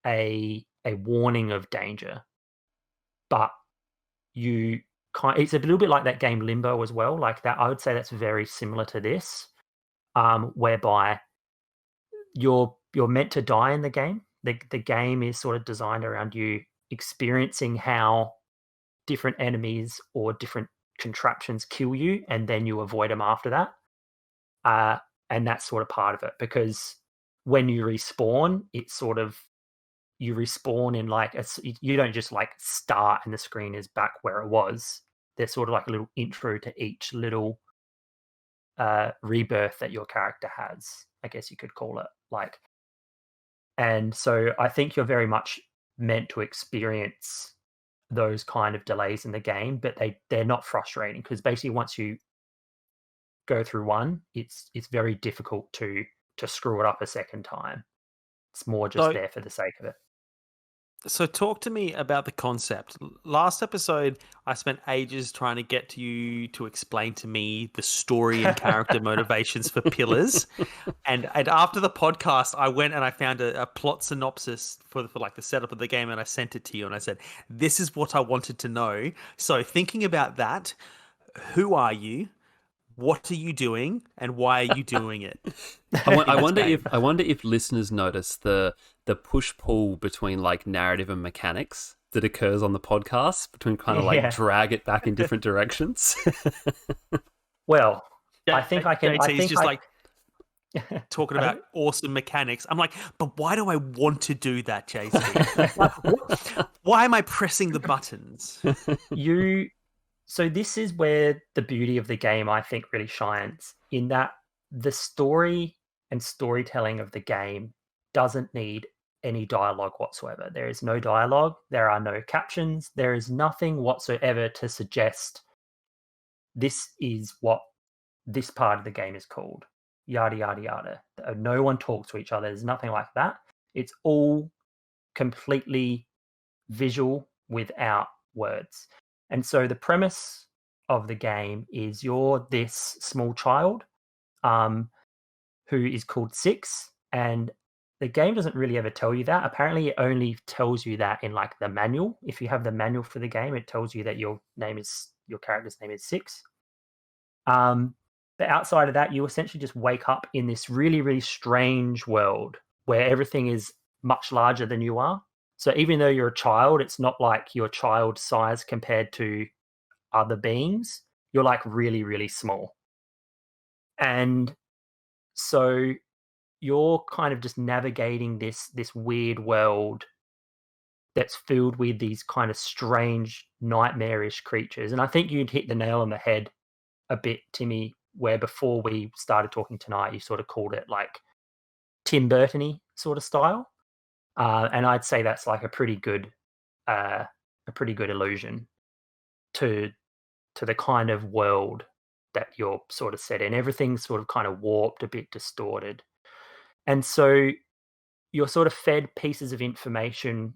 a warning of danger, but it's a little bit like that game Limbo as well. Like that, I would say that's very similar to this. Whereby you're meant to die in the game. The game is sort of designed around you experiencing how different enemies or different contraptions kill you, and then you avoid them after that. And that's sort of part of it, because when you respawn, it's sort of, you respawn in like you don't just like start and the screen is back where it was. there's sort of like a little intro to each little rebirth that your character has, I guess you could call it. Like, and so I think you're very much meant to experience those kind of delays in the game, but they're not frustrating, because basically once you go through one, it's very difficult to screw it up a second time. It's more just there for the sake of it. So talk to me about the concept. Last episode, I spent ages trying to get you to explain to me the story and character motivations for Pillars. And after the podcast, I went and I found a plot synopsis for like the setup of the game, and I sent it to you and I said, this is what I wanted to know. So thinking about that, who are you? What are you doing, and why are you doing it? I wonder if listeners notice the push-pull between like narrative and mechanics that occurs on the podcast, between kind of like drag it back in different directions. Well, I think I can. JT's just like talking about awesome mechanics. I'm like, but why do I want to do that, JT? Why am I pressing the buttons? So this is where the beauty of the game, I think, really shines, in that the story and storytelling of the game doesn't need any dialogue whatsoever. There is no dialogue. There are no captions. There is nothing whatsoever to suggest this is what this part of the game is called. Yada, yada, yada. No one talks to each other. There's nothing like that. It's all completely visual without words. And so the premise of the game is you're this small child who is called Six, and the game doesn't really ever tell you that. Apparently, it only tells you that in like the manual. If you have the manual for the game, it tells you that your character's name is Six. But outside of that, you essentially just wake up in this really, really strange world where everything is much larger than you are. So even though you're a child, it's not like your child size compared to other beings. You're like really, really small. And so you're kind of just navigating this weird world that's filled with these kind of strange, nightmarish creatures. And I think you'd hit the nail on the head a bit, Timmy, where before we started talking tonight, you sort of called it like Tim Burton-y sort of style. And I'd say that's like a pretty good illusion to the kind of world that you're sort of set in. Everything's sort of kind of warped, a bit distorted. And so you're sort of fed pieces of information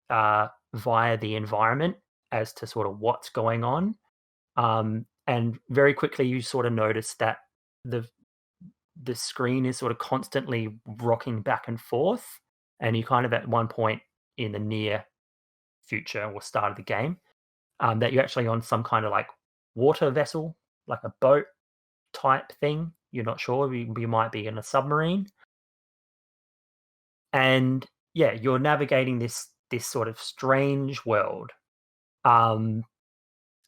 via the environment as to sort of what's going on. And very quickly you sort of notice that the screen is sort of constantly rocking back and forth. And you kind of at one point in the near future or start of the game, that you're actually on some kind of like water vessel, like a boat type thing. You're not sure. You might be in a submarine. And yeah, you're navigating this sort of strange world,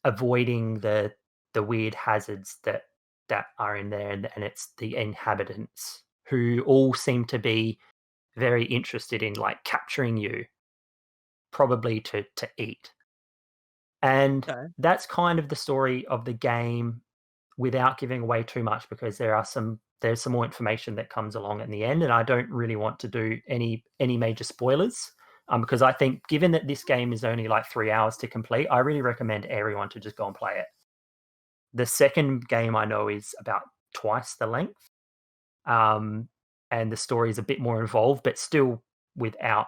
avoiding the weird hazards that are in there, and it's the inhabitants who all seem to be very interested in like capturing you, probably to eat. And that's kind of the story of the game, without giving away too much, because there's some more information that comes along in the end, and I don't really want to do any major spoilers, because I think, given that this game is only like 3 hours to complete, I really recommend everyone to just go and play it. The second game I know is about twice the length, and the story is a bit more involved, but still without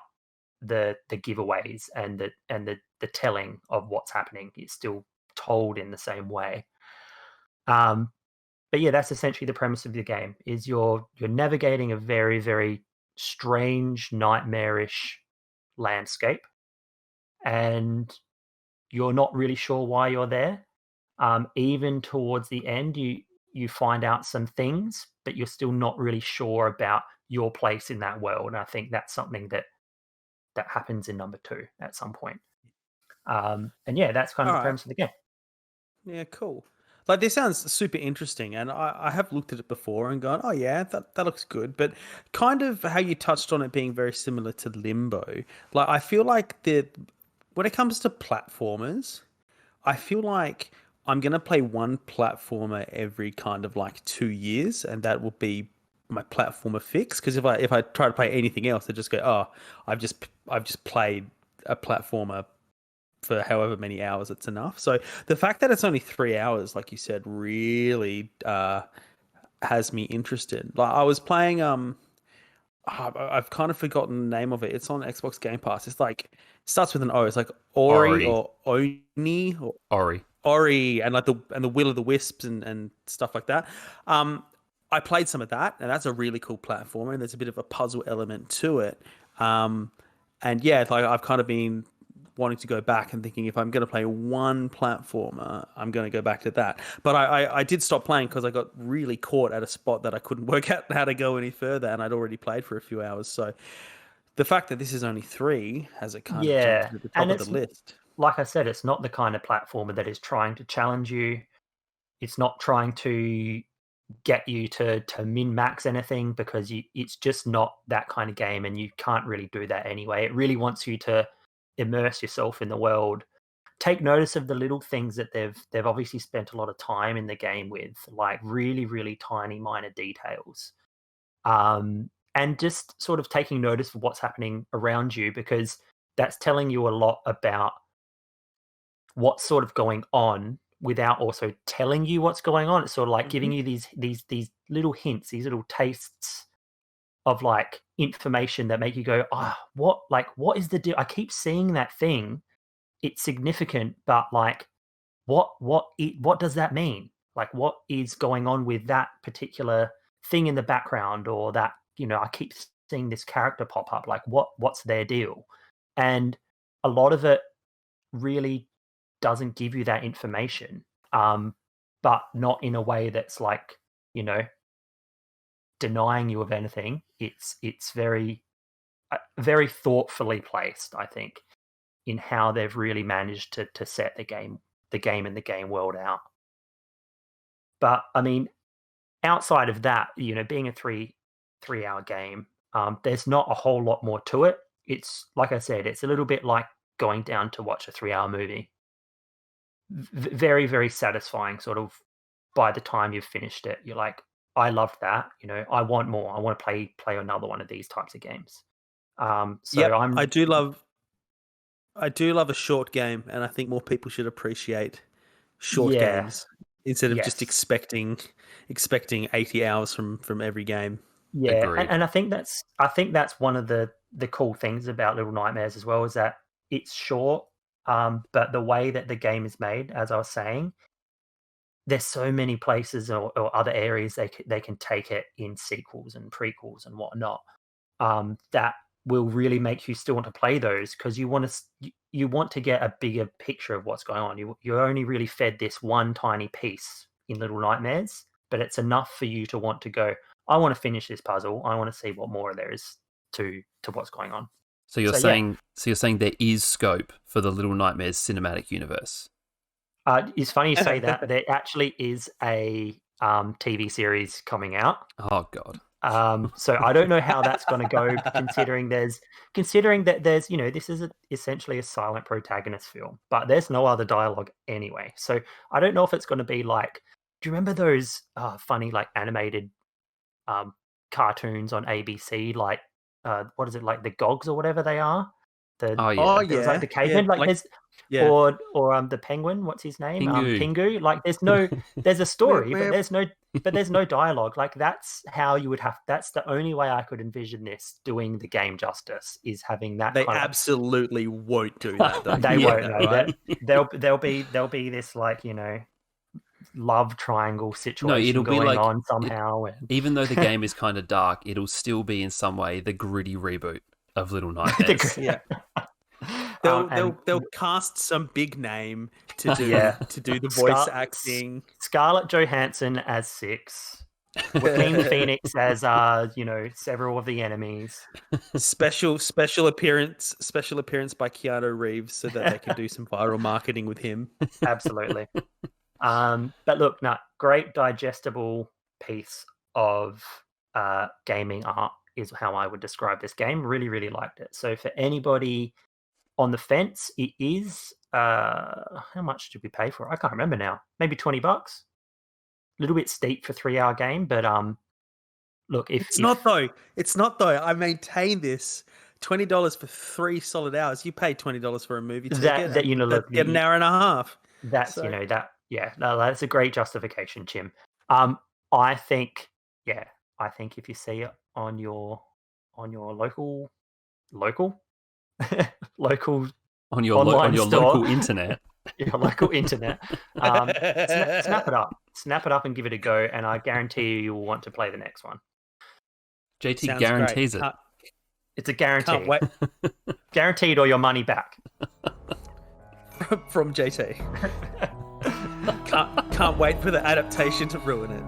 the giveaways and the telling of what's happening. It's still told in the same way. But yeah, that's essentially the premise of the game. Is you're navigating a very, very strange, nightmarish landscape, and you're not really sure why you're there. Even towards the end, you find out some things, but you're still not really sure about your place in that world. And I think that's something that happens in number 2 at some point. And yeah, that's kind of the premise of the game. Yeah, cool. Like, this sounds super interesting, and I have looked at it before and gone, oh yeah, that looks good. But kind of how you touched on it being very similar to Limbo, like I feel like when it comes to platformers, I feel like I'm gonna play one platformer every kind of like 2 years, and that will be my platformer fix. Because if I try to play anything else, I just go, oh, I've just played a platformer for however many hours. It's enough. So the fact that it's only 3 hours, like you said, really has me interested. Like I was playing I've kind of forgotten the name of it. It's on Xbox Game Pass. It's like starts with an O. It's like Ori or Oni or Ori, and like the Will of the Wisps and stuff like that. I played some of that, and that's a really cool platformer, and there's a bit of a puzzle element to it. And yeah, like I've kind of been wanting to go back and thinking if I'm going to play one platformer, I'm going to go back to that. But I did stop playing because I got really caught at a spot that I couldn't work out how to go any further, and I'd already played for a few hours. So the fact that this is only 3 has it kind of jumped to the top of the list. Like I said, it's not the kind of platformer that is trying to challenge you. It's not trying to get you to min-max anything, because it's just not that kind of game, and you can't really do that anyway. It really wants you to immerse yourself in the world, take notice of the little things that they've obviously spent a lot of time in the game with, like really, really tiny minor details. And just sort of taking notice of what's happening around you, because that's telling you a lot about what's sort of going on without also telling you what's going on. It's sort of like giving you these little hints, these little tastes of like information that make you go, oh, what is the deal? I keep seeing that thing. It's significant, but like, what does that mean? Like, what is going on with that particular thing in the background, or that, I keep seeing this character pop up. Like, what's their deal? And a lot of it really doesn't give you that information, but not in a way that's like, denying you of anything. It's very, very thoughtfully placed, I think, in how they've really managed to set the game and the game world out. But I mean, outside of that, being a 3 hour game, there's not a whole lot more to it. It's like I said, it's a little bit like going down to watch a 3 hour movie. Very, very satisfying, sort of, by the time you've finished it. You're like, I loved that. I want more. I want to play another one of these types of games. I do love a short game, and I think more people should appreciate short games instead of just expecting 80 hours from every game. Yeah, and I think that's one of the cool things about Little Nightmares as well, is that it's short, but the way that the game is made, as I was saying, there's so many places or other areas they can take it in sequels and prequels and whatnot, that will really make you still want to play those, because you want to get a bigger picture of what's going on. You're only really fed this one tiny piece in Little Nightmares, but it's enough for you to want to go, I want to finish this puzzle. I want to see what more there is to what's going on. So you're saying there is scope for the Little Nightmares cinematic universe. It's funny you say that. There actually is a TV series coming out. Oh God. So I don't know how that's going to go, considering that there's this is essentially a silent protagonist film, but there's no other dialogue anyway. So I don't know if it's going to be like, do you remember those funny like animated cartoons on ABC, like what is it, like the Gogs or whatever they are? Like the caveman, or the penguin. What's his name? Pingu. Like there's a story, but there's no dialogue. Like that's how you would have. That's the only way I could envision this doing the game justice, is having that. They absolutely won't do that. Though. They won't. No, right? There'll be this like love triangle situation going on somehow. Even though the game is kind of dark, it'll still be in some way the gritty reboot of Little Nightmares. They'll cast some big name to do the voice acting. Scarlett Johansson as Six, Joaquin Phoenix as several of the enemies. Special appearance by Keanu Reeves, so that they can do some viral marketing with him. Absolutely. But look, great digestible piece of gaming art is how I would describe this game. Really, really liked it. So for anybody on the fence, it is How much did we pay for it? I can't remember now. Maybe $20. A little bit steep for 3-hour game, but look, It's not though. It's not though. I maintain this. $20 for 3 solid hours. You pay $20 for a movie ticket. that look, get an hour and a half. That's So- no, that's a great justification, Chim. I think if you see it on your local On your online store. local internet. Your local internet, snap it up and give it a go, and I guarantee you will want to play the next one. JT Sounds guarantees great. it. It's a guarantee. Can't wait Guaranteed or your money back. from JT. Can't wait for the adaptation to ruin it.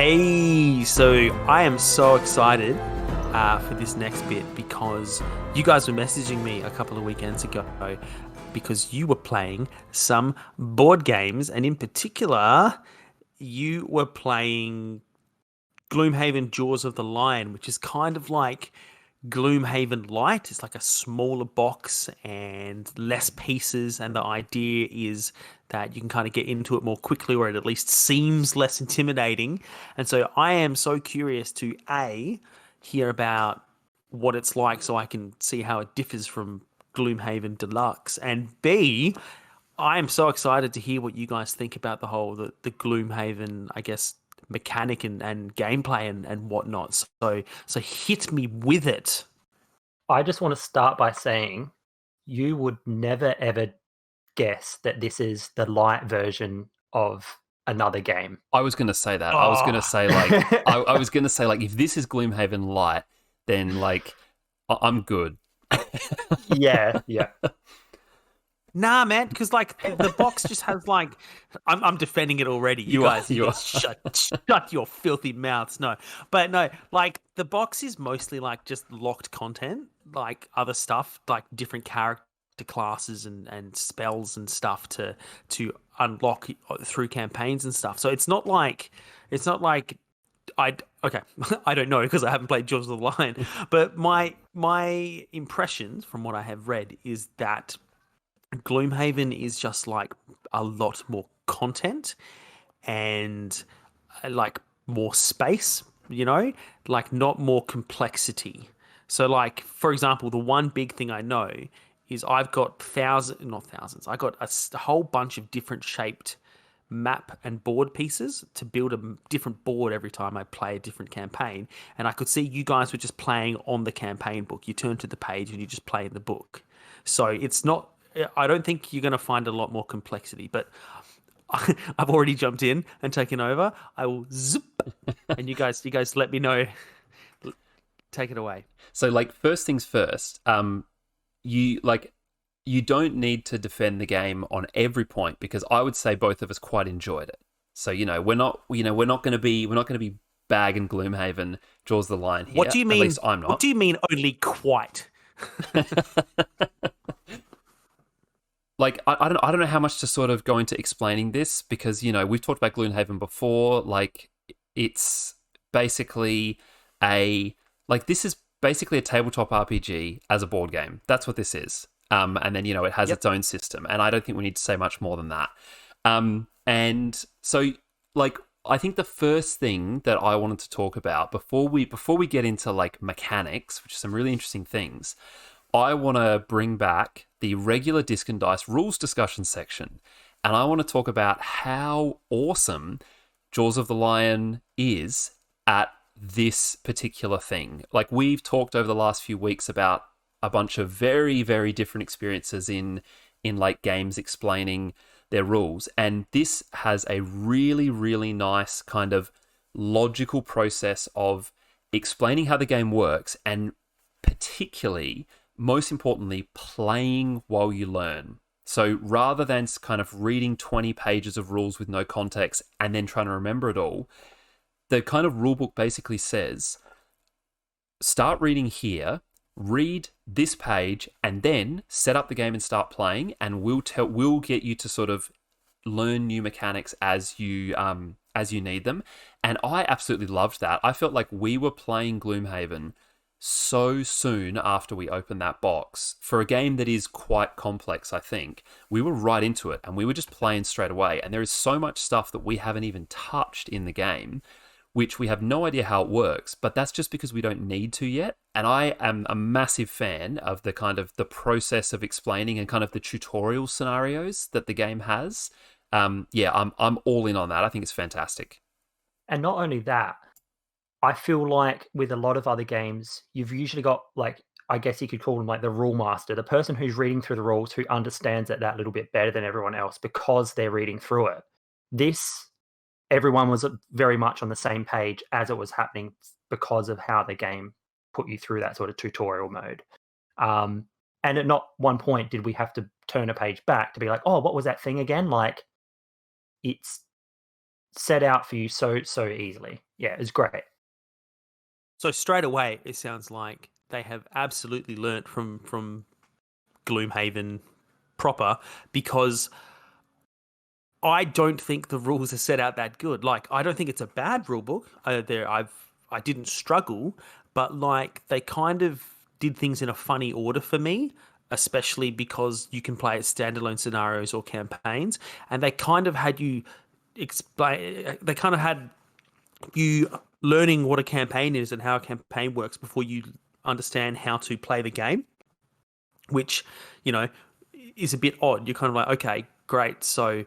Hey, so I am so excited for this next bit because you guys were messaging me a couple of weekends ago because you were playing some board games, and in particular, you were playing Gloomhaven Jaws of the Lion, which is kind of like Gloomhaven Light. It's like a smaller box and less pieces, and the idea is that you can kind of get into it more quickly, or it at least seems less intimidating. And so I am so curious to A, hear about what it's like so I can see how it differs from Gloomhaven Deluxe, and B, I am so excited to hear what you guys think about the whole the Gloomhaven, I guess, mechanic and gameplay and whatnot. So hit me with it. I just want to start by saying you would never ever guess that this is the light version of another game. I was going to say that. I was going to say like I was going to say like if this is Gloomhaven Light, then like I'm good. Yeah. Nah, man, because like the box just has like I'm defending it already. You guys shut your filthy mouths. No, but no, like the box is mostly like just locked content, like other stuff, like different character classes and spells and stuff to unlock through campaigns and stuff. So it's not like I don't know because I haven't played Jaws of the Lion, but my impressions from what I have read is that Gloomhaven is just like a lot more content and like more space, you know, like not more complexity. So like, for example, the one big thing I know is I've got I got a whole bunch of different shaped map and board pieces to build a different board every time I play a different campaign. And I could see you guys were just playing on the campaign book. You turn to the page and you just play in the book. So it's not, I don't think you're going to find a lot more complexity, but I've already jumped in and taken over. I will zip, and you guys let me know. Take it away. So, like, first things first, you don't need to defend the game on every point because I would say both of us quite enjoyed it. So, we're not going to be bagging Gloomhaven, Jaws of the Lion here. What do you mean? At least I'm not. What do you mean only quite? Like, I don't know how much to sort of go into explaining this because, we've talked about Gloomhaven before. Like, it's basically this is basically a tabletop RPG as a board game. That's what this is. And then, it has its own system. And I don't think we need to say much more than that. And so, like, I think the first thing that I wanted to talk about before we get into, like, mechanics, which are some really interesting things, I want to bring back the regular Disc and Dice rules discussion section. And I want to talk about how awesome Jaws of the Lion is at this particular thing. Like, we've talked over the last few weeks about a bunch of very, very different experiences in like games explaining their rules. And this has a really, really nice kind of logical process of explaining how the game works and particularly, most importantly, playing while you learn. So rather than kind of reading 20 pages of rules with no context and then trying to remember it all, the kind of rulebook basically says, start reading here, read this page, and then set up the game and start playing, and we'll get you to sort of learn new mechanics as you need them. And I absolutely loved that. I felt like we were playing Gloomhaven so soon after we opened that box. For a game that is quite complex, I think, we were right into it and we were just playing straight away. And there is so much stuff that we haven't even touched in the game, which we have no idea how it works, but that's just because we don't need to yet. And I am a massive fan of the kind of the process of explaining and kind of the tutorial scenarios that the game has. I'm all in on that. I think it's fantastic. And not only that, I feel like with a lot of other games, you've usually got, like, I guess you could call them like the rule master, the person who's reading through the rules, who understands it that little bit better than everyone else because they're reading through it. This, everyone was very much on the same page as it was happening because of how the game put you through that sort of tutorial mode. And at not one point did we have to turn a page back to be like, oh, what was that thing again? Like, it's set out for you so easily. Yeah, it's great. So straight away, it sounds like they have absolutely learnt from Gloomhaven proper, because I don't think the rules are set out that good. Like, I don't think it's a bad rule book. I didn't struggle, but like they kind of did things in a funny order for me, especially because you can play it standalone scenarios or campaigns, and they kind of had you explain. They kind of had you learning what a campaign is and how a campaign works before you understand how to play the game, which, you know, is a bit odd. You're kind of like, okay, great. So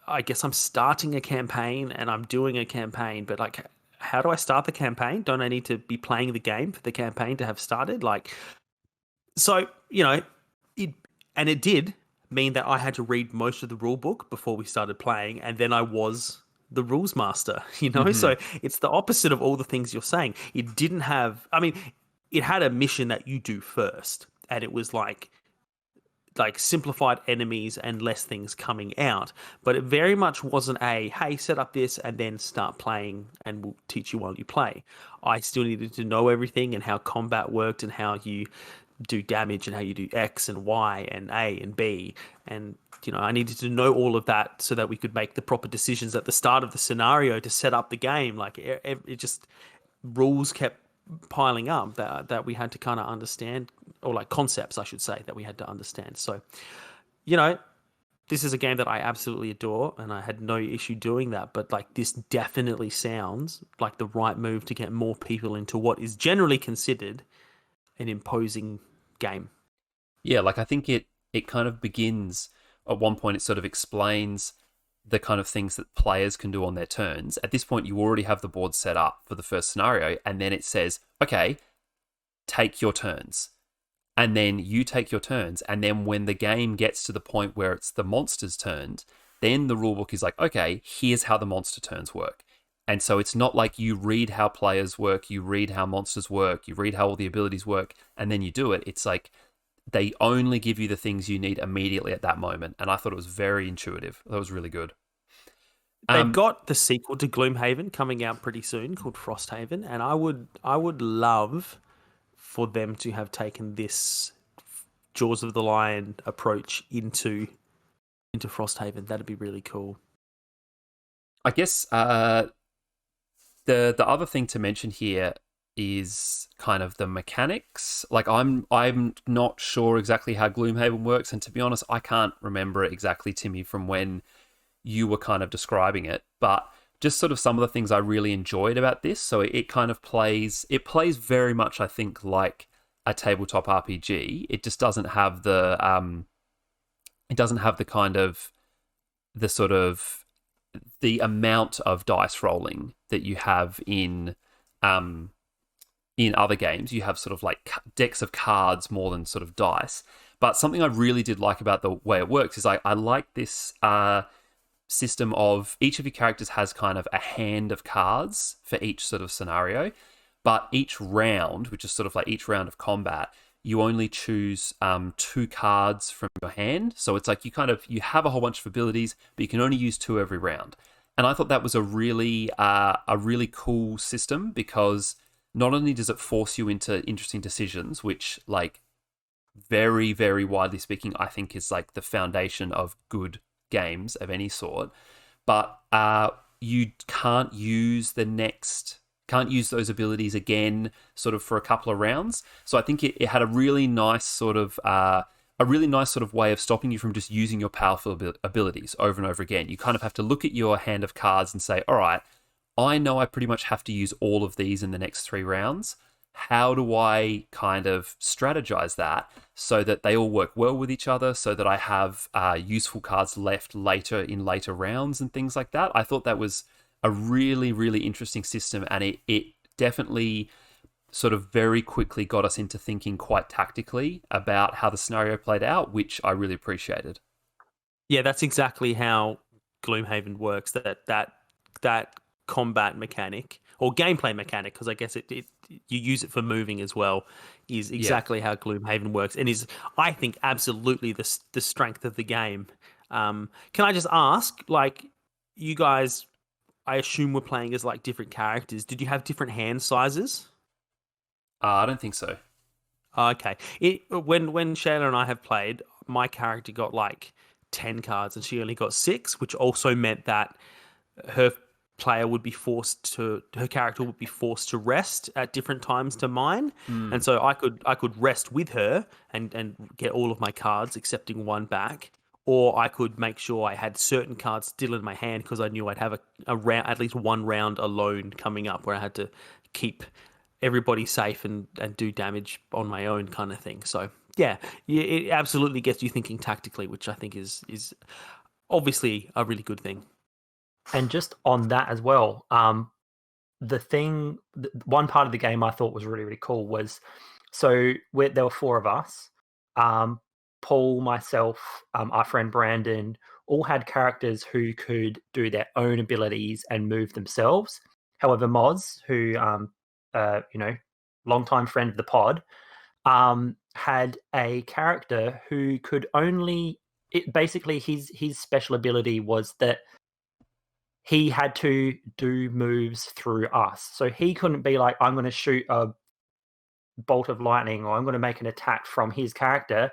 I guess I'm starting a campaign and I'm doing a campaign, but like, how do I start the campaign? Don't I need to be playing the game for the campaign to have started? Like, so, you know, it did mean that I had to read most of the rule book before we started playing, and then I was the rules master, you know? So it's the opposite of all the things you're saying. It didn't have, I mean, it had a mission that you do first, and it was like simplified enemies and less things coming out. But it very much wasn't a, hey, set up this and then start playing and we'll teach you while you play. I still needed to know everything and how combat worked and how you do damage and how you do X and Y and A and B. And, you know, I needed to know all of that so that we could make the proper decisions at the start of the scenario to set up the game. Like, it just, rules kept piling up that we had to kind of understand, or like concepts, I should say, that we had to understand. So, you know, this is a game that I absolutely adore and I had no issue doing that. But like, this definitely sounds like the right move to get more people into what is generally considered an imposing game. Yeah, like I think it kind of begins at one point. It sort of explains the kind of things that players can do on their turns. At this point, you already have the board set up for the first scenario, and then it says, okay, take your turns. And then you take your turns, and then when the game gets to the point where it's the monster's turn, then the rulebook is like, okay, here's how the monster turns work. And so it's not like you read how players work, you read how monsters work, you read how all the abilities work, and then you do it. It's like they only give you the things you need immediately at that moment. And I thought it was very intuitive. That was really good. They've got the sequel to Gloomhaven coming out pretty soon called Frosthaven, and I would love for them to have taken this Jaws of the Lion approach into Frosthaven. That'd be really cool. I guess the other thing to mention here is kind of the mechanics. Like, I'm not sure exactly how Gloomhaven works, and to be honest, I can't remember it exactly, Timmy, from when you were kind of describing it, but just sort of some of the things I really enjoyed about this. So it kind of plays very much, I think, like a tabletop RPG. It just doesn't have the kind of the sort of the amount of dice rolling that you have in other games. You have sort of like decks of cards more than sort of dice. But something I really did like about the way it works is I like this system of each of your characters has kind of a hand of cards for each sort of scenario, but each round, which is sort of like each round of combat, you only choose 2 cards from your hand. So it's like you have a whole bunch of abilities, but you can only use 2 every round. And I thought that was a really cool system, because not only does it force you into interesting decisions, which, like, very, very widely speaking, I think is like the foundation of good games of any sort, but you can't use those abilities again sort of for a couple of rounds. So I think it had a really nice sort of way of stopping you from just using your powerful abilities over and over again. You kind of have to look at your hand of cards and say, all right, I know I pretty much have to use all of these in the next 3 rounds. How do I kind of strategize that so that they all work well with each other, so that I have useful cards left later in later rounds and things like that? I thought that was a really, really interesting system, and it definitely sort of very quickly got us into thinking quite tactically about how the scenario played out, which I really appreciated. Yeah, that's exactly how Gloomhaven works. That combat mechanic or gameplay mechanic, because I guess it you use it for moving as well, is exactly how Gloomhaven works, and is, I think, absolutely the strength of the game. Can I just ask, like, you guys, I assume we're playing as like different characters. Did you have different hand sizes? I don't think so. Okay. When Shayla and I have played, my character got like 10 cards and she only got 6, which also meant that her character would be forced to rest at different times to mine. And so I could rest with her and get all of my cards excepting 1 back, or I could make sure I had certain cards still in my hand because I knew I'd have a round, at least 1 round alone coming up, where I had to keep everybody safe and do damage on my own, kind of thing. So yeah, it absolutely gets you thinking tactically, which I think is obviously a really good thing. And just on that as well, one part of the game I thought was really, really cool was, so there were 4 of us. Paul, myself, our friend Brandon, all had characters who could do their own abilities and move themselves. However, Moz, who longtime friend of the pod, had a character who could only. Basically, his special ability was that he had to do moves through us. So he couldn't be like, I'm going to shoot a bolt of lightning or I'm going to make an attack from his character.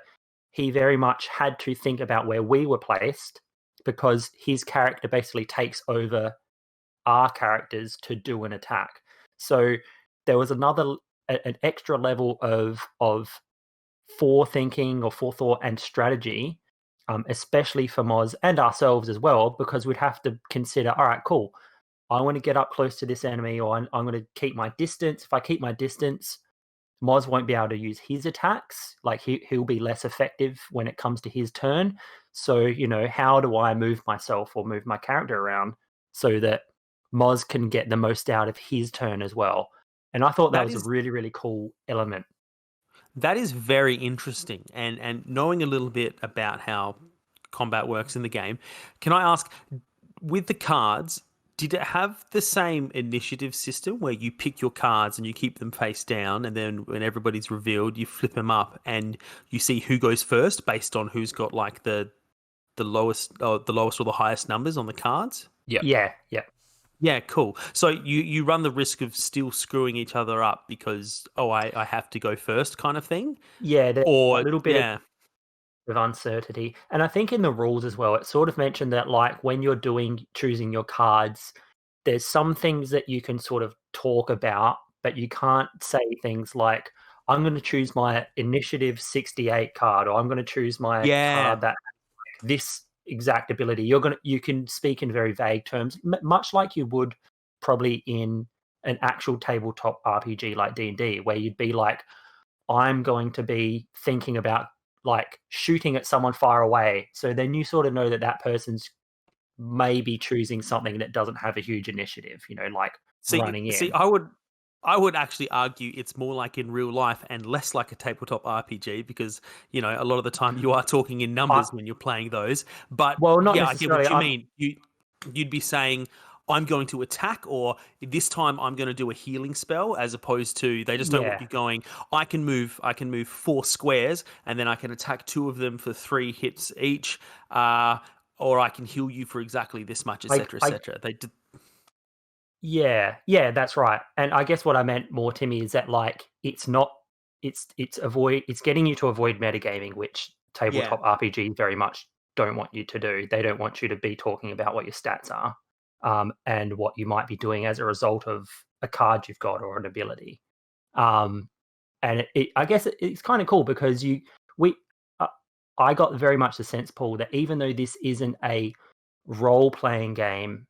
He very much had to think about where we were placed, because his character basically takes over our characters to do an attack. So there was an extra level of forethinking or forethought and strategy, especially for Moz and ourselves as well, because we'd have to consider, all right, cool, I want to get up close to this enemy, or I'm going to keep my distance. If I keep my distance, Moz won't be able to use his attacks. Like, he'll be less effective when it comes to his turn. So, how do I move myself or move my character around so that Moz can get the most out of his turn as well? And I thought that was a really, really cool element. That is very interesting, and knowing a little bit about how combat works in the game, can I ask, with the cards, did it have the same initiative system where you pick your cards and you keep them face down, and then when everybody's revealed, you flip them up and you see who goes first based on who's got like the lowest or the highest numbers on the cards? Yeah. Yeah, cool. So you run the risk of still screwing each other up because, I have to go first, kind of thing? Yeah, there's Or a little bit of uncertainty. And I think in the rules as well, it sort of mentioned that, like, when you're choosing your cards, there's some things that you can sort of talk about, but you can't say things like, I'm going to choose my initiative 68 card, or I'm going to choose my card that has this exact ability. You can speak in very vague terms, much like you would probably in an actual tabletop RPG like D&D, where you'd be like, I'm going to be thinking about, like, shooting at someone far away. So then you sort of know that person's maybe choosing something that doesn't have a huge initiative, like running in. See, I would actually argue it's more like in real life and less like a tabletop RPG, because, a lot of the time you are talking in numbers when you're playing those. But well, not I get what necessarily. you mean. You'd be saying, I'm going to attack, or this time I'm going to do a healing spell, as opposed to they just don't want you going, I can move 4 squares and then I can attack 2 of them for 3 hits each, or I can heal you for exactly this much, etc., etc. Yeah, that's right. And I guess what I meant more, Timmy, is that like it's getting you to avoid metagaming, which tabletop RPGs very much don't want you to do. They don't want you to be talking about what your stats are, and what you might be doing as a result of a card you've got or an ability. And I guess it's kind of cool because I got very much the sense, Paul, that even though this isn't a role-playing game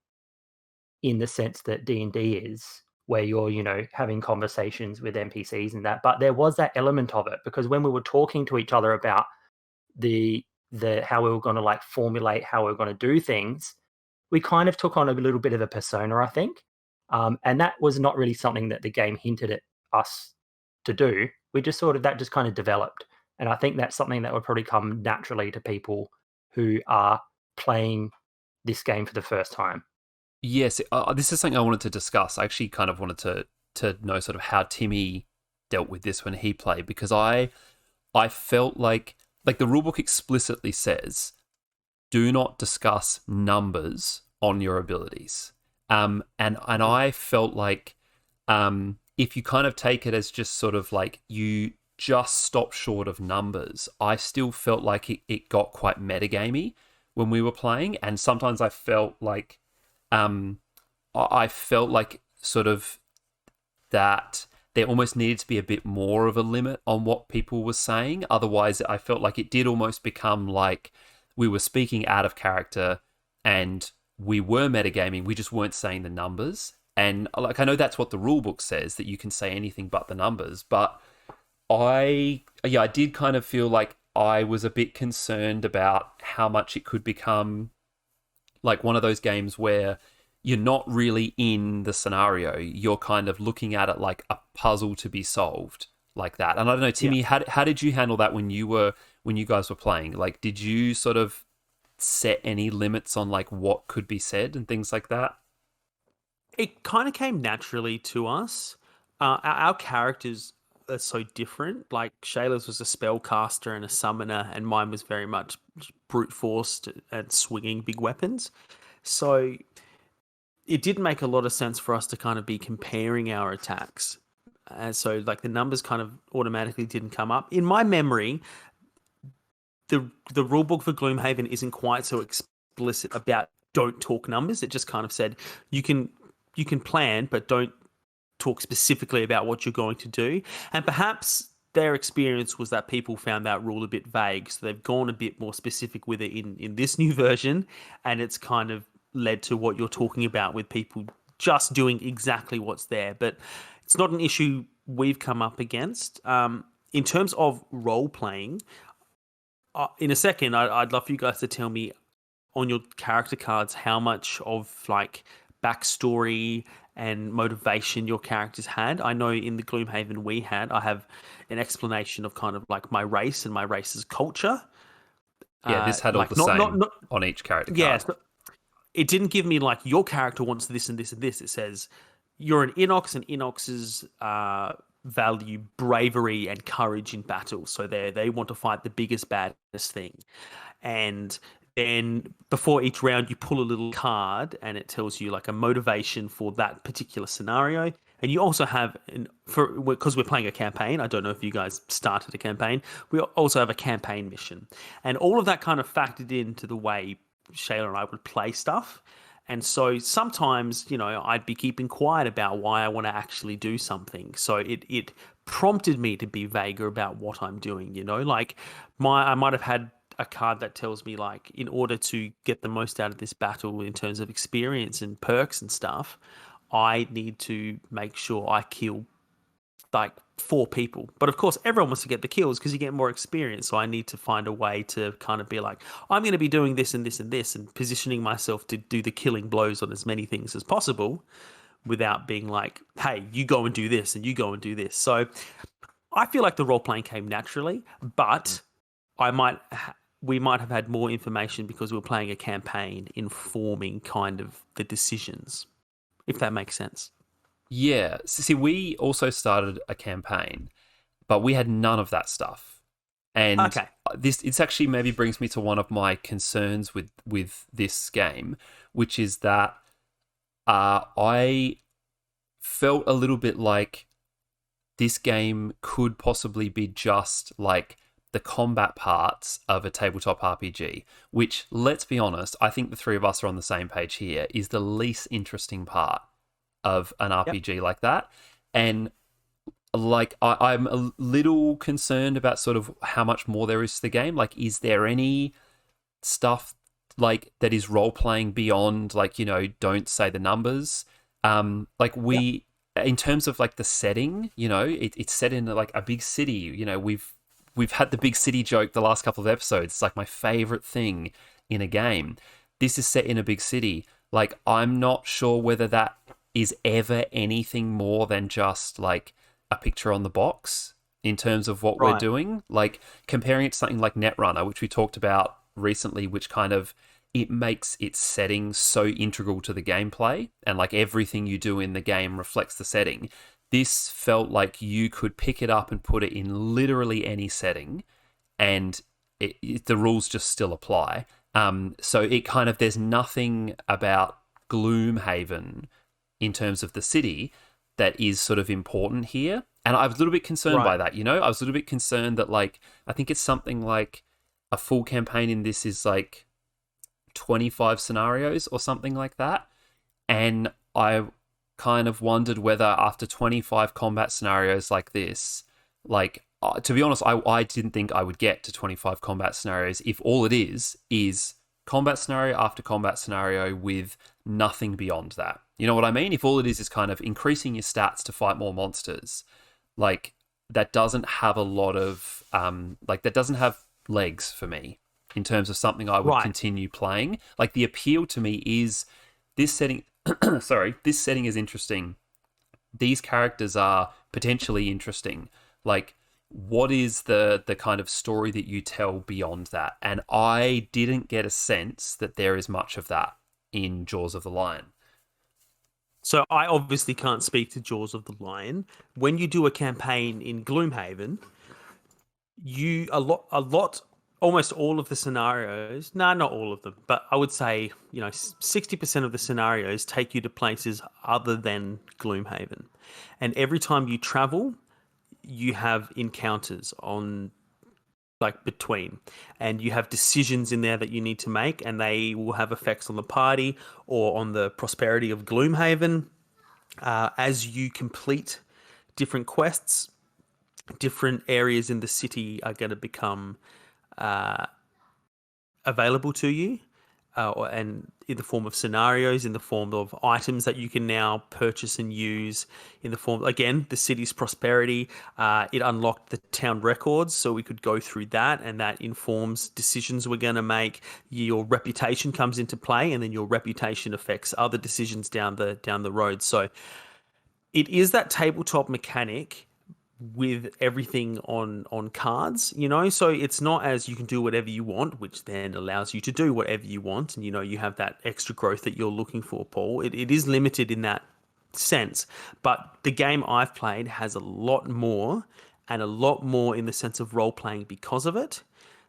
in the sense that D&D is, where you're, having conversations with NPCs and that, but there was that element of it, because when we were talking to each other about the how we were going to like formulate how we were going to do things, we kind of took on a little bit of a persona, I think. And that was not really something that the game hinted at us to do. We just that just kind of developed. And I think that's something that would probably come naturally to people who are playing this game for the first time. Yes, this is something I wanted to discuss. I actually kind of wanted to know sort of how Timmy dealt with this when he played, because I felt like the rulebook explicitly says, do not discuss numbers on your abilities. And I felt like if you kind of take it as just sort of like you just stop short of numbers, I still felt like it got quite metagamey when we were playing, and sometimes I felt like sort of that there almost needed to be a bit more of a limit on what people were saying. Otherwise, I felt like it did almost become like we were speaking out of character and we were metagaming, we just weren't saying the numbers. And like, I know that's what the rule book says, that you can say anything but the numbers, but I did kind of feel like I was a bit concerned about how much it could become like one of those games where you're not really in the scenario. You're kind of looking at it like a puzzle to be solved, like that. And I don't know, Timmy, how did you handle that when you guys were playing? Like, did you sort of set any limits on like what could be said and things like that? It kind of came naturally to us. Our characters are so different. Like Shayla's was a spellcaster and a summoner, and mine was very much brute forced and swinging big weapons. So it did make a lot of sense for us to kind of be comparing our attacks. And so like the numbers kind of automatically didn't come up. In my memory, the rulebook for Gloomhaven isn't quite so explicit about don't talk numbers. It just kind of said you can plan, but don't talk specifically about what you're going to do. And perhaps their experience was that people found that rule a bit vague, so they've gone a bit more specific with it in this new version, and it's kind of led to what you're talking about with people just doing exactly what's there. But it's not an issue we've come up against. In terms of role-playing, in a second, I'd love for you guys to tell me on your character cards how much of like backstory and motivation your characters had. I know in the Gloomhaven I have an explanation of kind of like my race and my race's culture. Yeah, this had all the same on each character card. Yeah, so it didn't give me like your character wants this and this and this. It says you're an Inox, and Inox's value bravery and courage in battle. So they want to fight the biggest, baddest thing. And then before each round, you pull a little card and it tells you like a motivation for that particular scenario. And you also have, because we're playing a campaign, I don't know if you guys started a campaign, we also have a campaign mission. And all of that kind of factored into the way Shayla and I would play stuff. And so sometimes, I'd be keeping quiet about why I want to actually do something. So it prompted me to be vaguer about what I'm doing, like I might have had a card that tells me like, in order to get the most out of this battle in terms of experience and perks and stuff, I need to make sure I kill like 4 people. But of course, everyone wants to get the kills because you get more experience. So I need to find a way to kind of be like, I'm going to be doing this and this and this, and positioning myself to do the killing blows on as many things as possible without being like, hey, you go and do this and you go and do this. So I feel like the role playing came naturally, but I might we might have had more information because we were playing a campaign informing kind of the decisions, if that makes sense. Yeah. See, we also started a campaign, but we had none of that stuff. And Okay. it's actually maybe brings me to one of my concerns with this game, which is that I felt a little bit like this game could possibly be just like the combat parts of a tabletop RPG, which, let's be honest, I think the three of us are on the same page here, is the least interesting part of an RPG like that. And like I'm a little concerned about sort of how much more there is to the game. Like, is there any stuff like that is role playing beyond, like, you know, don't say the numbers? Like we, in terms of like the setting, you know, it's set in like a big city. You know, we've had the big city joke the last couple of episodes. It's like my favorite thing in a game. This is set in a big city. Like, I'm not sure whether that is ever anything more than just like a picture on the box in terms of what we're doing. Like, comparing it to something like Netrunner, which we talked about recently, which kind of, it makes its setting so integral to the gameplay, and like everything you do in the game reflects the setting. This felt like you could pick it up and put it in literally any setting, and the rules just still apply. So it kind of, there's nothing about Gloomhaven in terms of the city that is sort of important here. And I was a little bit concerned by that, you know? I was a little bit concerned that, like, I think it's something like a full campaign in this is like 25 scenarios or something like that. And I kind of wondered whether after 25 combat scenarios like this, like, to be honest, I didn't think I would get to 25 combat scenarios if all it is combat scenario after combat scenario with nothing beyond that. You know what I mean? If all it is kind of increasing your stats to fight more monsters, like, that doesn't have a lot of, like, that doesn't have legs for me in terms of something I would continue playing. Like, the appeal to me is this setting, this setting is interesting. These characters are potentially interesting. Like, what is the kind of story that you tell beyond that? And I didn't get a sense that there is much of that in Jaws of the Lion. So I obviously can't speak to Jaws of the Lion. When you do a campaign in Gloomhaven, almost all of the scenarios, not all of them, but I would say, 60% of the scenarios take you to places other than Gloomhaven. And every time you travel, you have encounters on, like, between, and you have decisions in there that you need to make, and they will have effects on the party or on the prosperity of Gloomhaven. As you complete different quests, different areas in the city are going to become available to you, and in the form of scenarios, in the form of items that you can now purchase and use, in the form, again, the city's prosperity. It unlocked the town records, so we could go through that, and that informs decisions we're going to make. Your reputation comes into play, and then your reputation affects other decisions down the road. So it is that tabletop mechanic with everything on cards, so it's not as you can do whatever you want, which then allows you to do whatever you want, and you have that extra growth that you're looking for, Paul. It is limited in that sense, but the game I've played has a lot more, and a lot more in the sense of role playing because of it.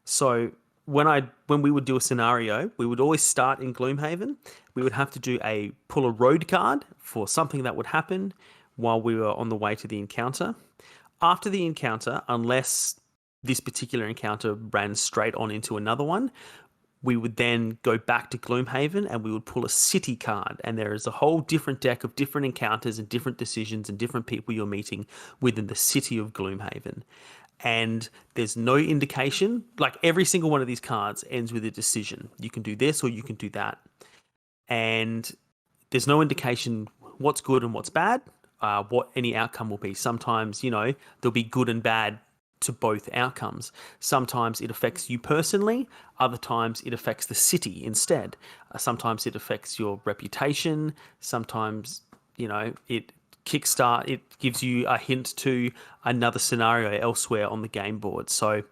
So when we would do a scenario, we would always start in Gloomhaven. We would have to pull a road card for something that would happen while we were on the way to the encounter. After the encounter, unless this particular encounter ran straight on into another one, we would then go back to Gloomhaven and we would pull a city card. And there is a whole different deck of different encounters and different decisions and different people you're meeting within the city of Gloomhaven. And there's no indication, like, every single one of these cards ends with a decision. You can do this or you can do that. And there's no indication what's good and what's bad. What any outcome will be. Sometimes, there'll be good and bad to both outcomes. Sometimes it affects you personally. Other times it affects the city instead. Sometimes it affects your reputation. Sometimes, it gives you a hint to another scenario elsewhere on the game board. So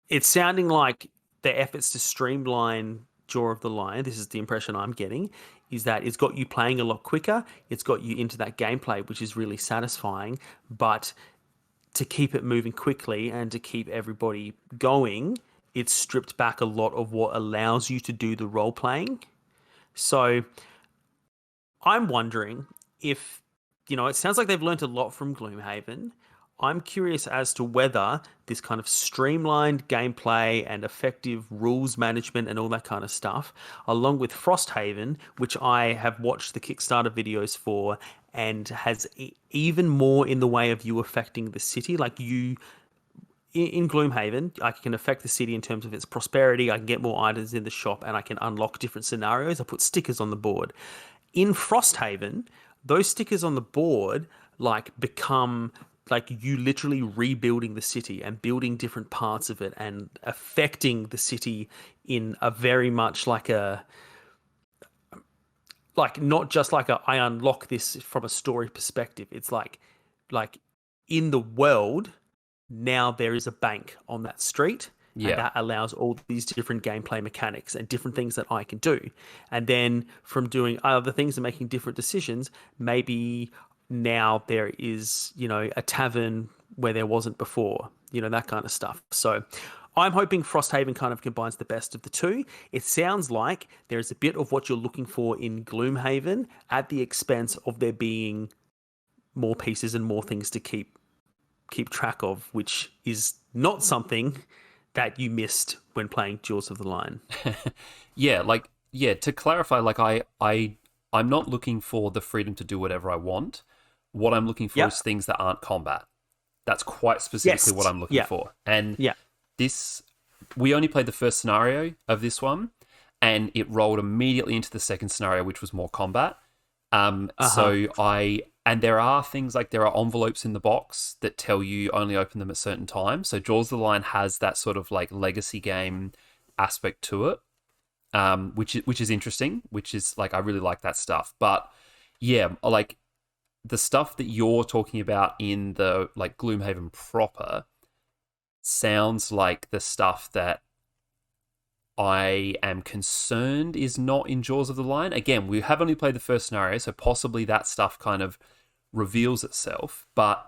it's sounding like the efforts to streamline Jaw of the Lion, this is the impression I'm getting, is that it's got you playing a lot quicker. It's got you into that gameplay, which is really satisfying. But to keep it moving quickly and to keep everybody going, it's stripped back a lot of what allows you to do the role playing. So I'm wondering if, it sounds like they've learned a lot from Gloomhaven. I'm curious as to whether this kind of streamlined gameplay and effective rules management and all that kind of stuff, along with Frosthaven, which I have watched the Kickstarter videos for, and has even more in the way of you affecting the city. Like in Gloomhaven, I can affect the city in terms of its prosperity. I can get more items in the shop, and I can unlock different scenarios. I put stickers on the board. In Frosthaven, those stickers on the board become you literally rebuilding the city and building different parts of it and affecting the city in a very much not just I unlock this from a story perspective. It's like in the world, now there is a bank on that street. Yeah. And that allows all these different gameplay mechanics and different things that I can do. And then from doing other things and making different decisions, maybe now there is, a tavern where there wasn't before, that kind of stuff. So I'm hoping Frosthaven kind of combines the best of the two. It sounds like there's a bit of what you're looking for in Gloomhaven at the expense of there being more pieces and more things to keep track of, which is not something that you missed when playing Jaws of the Lion. To clarify, I'm not looking for the freedom to do whatever I want. What I'm looking for is things that aren't combat. That's quite specifically what I'm looking for. And this, we only played the first scenario of this one, and it rolled immediately into the second scenario, which was more combat. And there are things there are envelopes in the box that tell you only open them at certain times. So Jaws of the Lion has that sort of legacy game aspect to it, which is interesting. Which is I really like that stuff. But yeah, the stuff that you're talking about in the Gloomhaven proper sounds like the stuff that I am concerned is not in Jaws of the Lion. Again, we have only played the first scenario, so possibly that stuff kind of reveals itself. But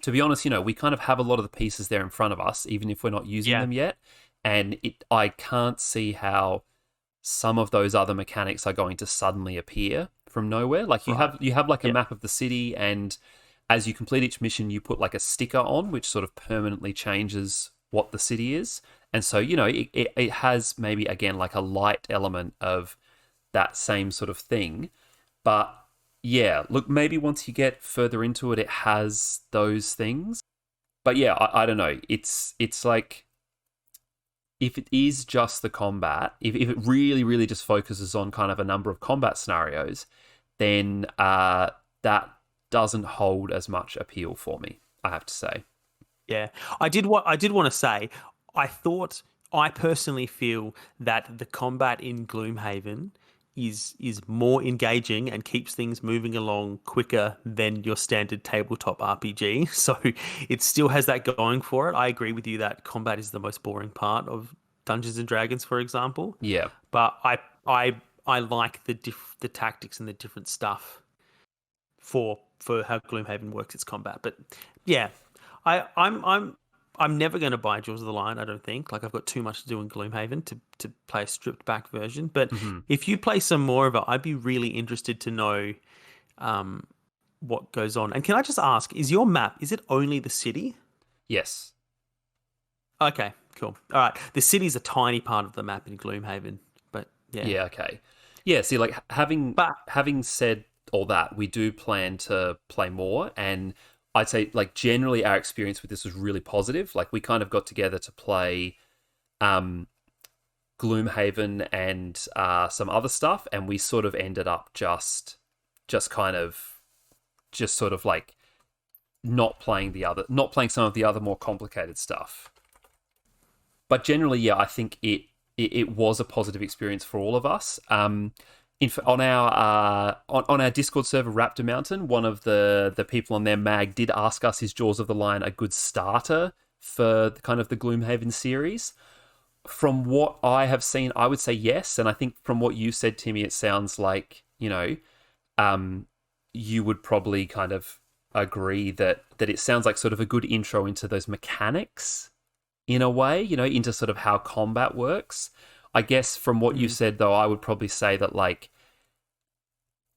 to be honest, we kind of have a lot of the pieces there in front of us, even if we're not using them yet. And I can't see how some of those other mechanics are going to suddenly appear from nowhere. You have a map of the city, and as you complete each mission, you put a sticker on, which sort of permanently changes what the city is. And so, it has maybe, again, a light element of that same sort of thing. But yeah, look, maybe once you get further into it, it has those things. But yeah, I don't know. It's if it is just the combat, if it really, really just focuses on kind of a number of combat scenarios, then that doesn't hold as much appeal for me, I have to say. Yeah, I did want to say, I personally feel that the combat in Gloomhaven is more engaging and keeps things moving along quicker than your standard tabletop RPG. So it still has that going for it. I agree with you that combat is the most boring part of Dungeons and Dragons, for example. Yeah. But I like the tactics and the different stuff for how Gloomhaven works its combat. But yeah, I'm never going to buy Jaws of the Lion, I don't think. I've got too much to do in Gloomhaven to play a stripped back version. But if you play some more of it, I'd be really interested to know what goes on. And can I just ask, is your map, is it only the city? Yes. Okay, cool. All right. The city's a tiny part of the map in Gloomhaven, but yeah. Yeah, okay. Yeah, see, having said all that, we do plan to play more, and I'd say, generally our experience with this was really positive. We kind of got together to play Gloomhaven and some other stuff, and we sort of ended up just not playing some of the other more complicated stuff. But generally, yeah, I think it was a positive experience for all of us. On our Discord server, Raptor Mountain, one of the people on their mag did ask us, is Jaws of the Lion a good starter for kind of the Gloomhaven series? From what I have seen, I would say yes. And I think from what you said, Timmy, it sounds like, you would probably kind of agree that it sounds like sort of a good intro into those mechanics in a way, into sort of how combat works. I guess from what you said, though, I would probably say that, like,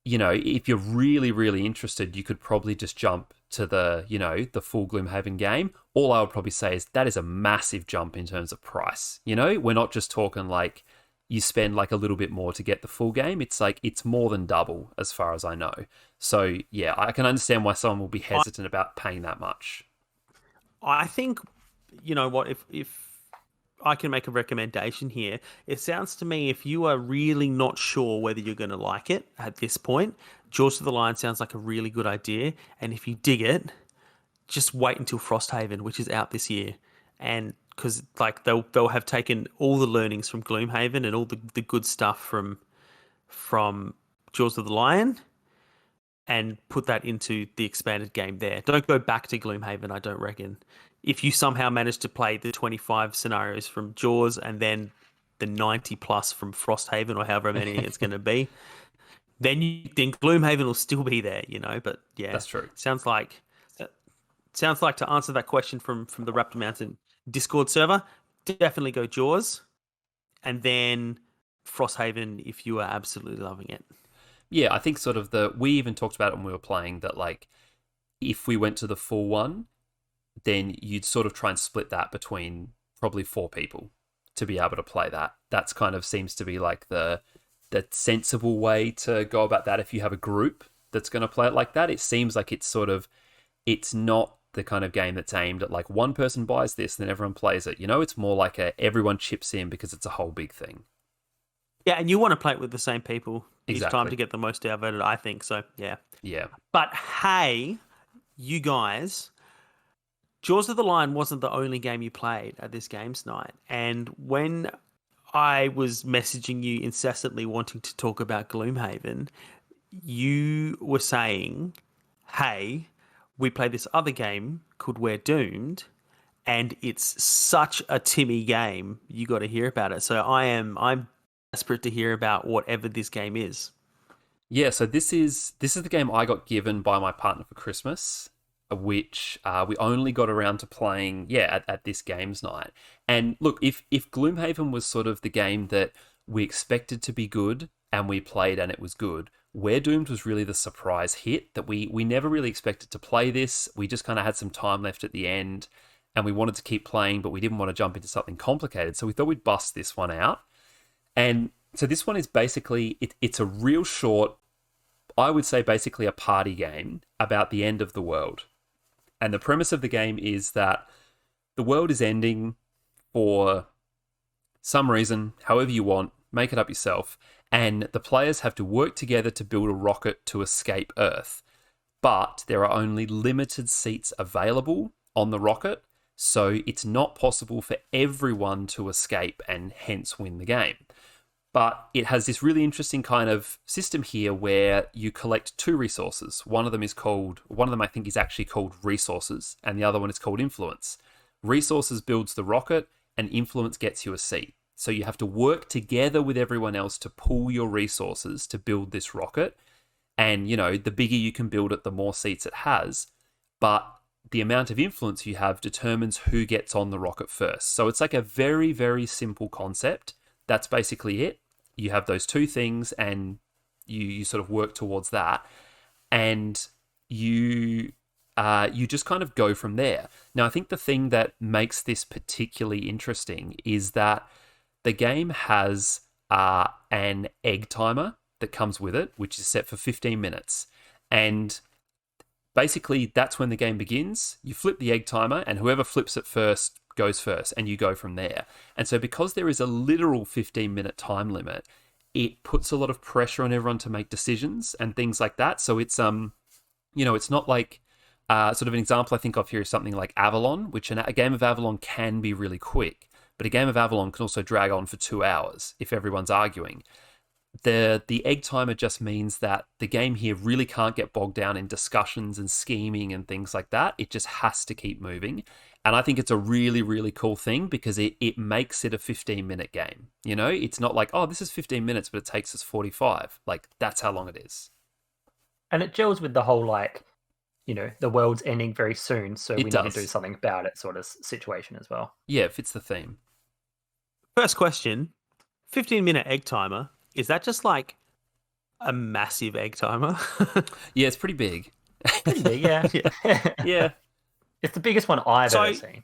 if you're really, really interested, you could probably just jump to the, the full Gloomhaven game. All I would probably say is that is a massive jump in terms of price. We're not just talking like you spend like a little bit more to get the full game. It's like, it's more than double as far as I know. So yeah, I can understand why someone will be hesitant about paying that much. I think, you know what, if I can make a recommendation here, it sounds to me, if you are really not sure whether you're going to like it at this point, Jaws of the Lion sounds like a really good idea. And if you dig it, just wait until Frosthaven, which is out this year. And because like they'll have taken all the learnings from Gloomhaven and all the good stuff from Jaws of the Lion and put that into the expanded game there. Don't go back to Gloomhaven, I don't reckon. If you somehow manage to play the 25 scenarios from Jaws and then the 90 plus from Frosthaven or however many it's going to be, then Gloomhaven will still be there, But yeah, that's true. Sounds like to answer that question from the Raptor Mountain Discord server, definitely go Jaws, and then Frosthaven if you are absolutely loving it. Yeah, I think sort of we even talked about it when we were playing that, like, if we went to the full one, then you'd sort of try and split that between probably 4 people to be able to play that. That's kind of seems to be like the sensible way to go about that. If you have a group that's going to play it like that, it seems like it's not the kind of game that's aimed at like one person buys this and then everyone plays it. It's more like everyone chips in because it's a whole big thing. Yeah, and you want to play it with the same people each Exactly. time to get the most out of it, I think. So, yeah. Yeah. But hey, you guys, Jaws of the Lion wasn't the only game you played at this games night. And when I was messaging you incessantly wanting to talk about Gloomhaven, you were saying, hey, we played this other game called We're Doomed, and it's such a Timmy game. You got to hear about it. So I'm desperate to hear about whatever this game is. Yeah, so this is the game I got given by my partner for Christmas, which we only got around to playing, at this games night. And look, if Gloomhaven was sort of the game that we expected to be good and we played and it was good, We're Doomed was really the surprise hit that we never really expected to play this. We just kind of had some time left at the end and we wanted to keep playing, but we didn't want to jump into something complicated. So we thought we'd bust this one out. And so this one is basically, it's a real short, I would say basically a party game about the end of the world. And the premise of the game is that the world is ending for some reason, however you want, make it up yourself. And the players have to work together to build a rocket to escape Earth. But there are only limited seats available on the rocket, so it's not possible for everyone to escape and hence win the game. But it has this really interesting kind of system here where you collect 2 resources. One of them I think is actually called resources, and the other one is called influence. Resources builds the rocket, and influence gets you a seat. So you have to work together with everyone else to pool your resources to build this rocket. And, the bigger you can build it, the more seats it has. But the amount of influence you have determines who gets on the rocket first. So it's like a very, very simple concept. That's basically it. You have those 2 things and you sort of work towards that. And you just kind of go from there. Now, I think the thing that makes this particularly interesting is that the game has an egg timer that comes with it, which is set for 15 minutes. And basically, that's when the game begins. You flip the egg timer, and whoever flips it first goes first, and you go from there. And so because there is a literal 15-minute time limit, it puts a lot of pressure on everyone to make decisions and things like that. So it's it's not like sort of an example I think of here is something like Avalon, which a game of Avalon can be really quick, but a game of Avalon can also drag on for 2 hours if everyone's arguing. the egg timer just means that the game here really can't get bogged down in discussions and scheming and things like that. It just has to keep moving. And I think it's a really, really cool thing because it makes it a 15-minute game. You know, it's not like, oh, this is 15 minutes, but it takes us 45. Like, that's how long it is. And it gels with the whole, like, you know, the world's ending very soon, so we need to do something about it sort of situation as well. Yeah, it fits the theme. First question, 15-minute egg timer. Is that just like a massive egg timer? Yeah, it's pretty big. Pretty big, yeah. Yeah. It's the biggest one I've ever seen.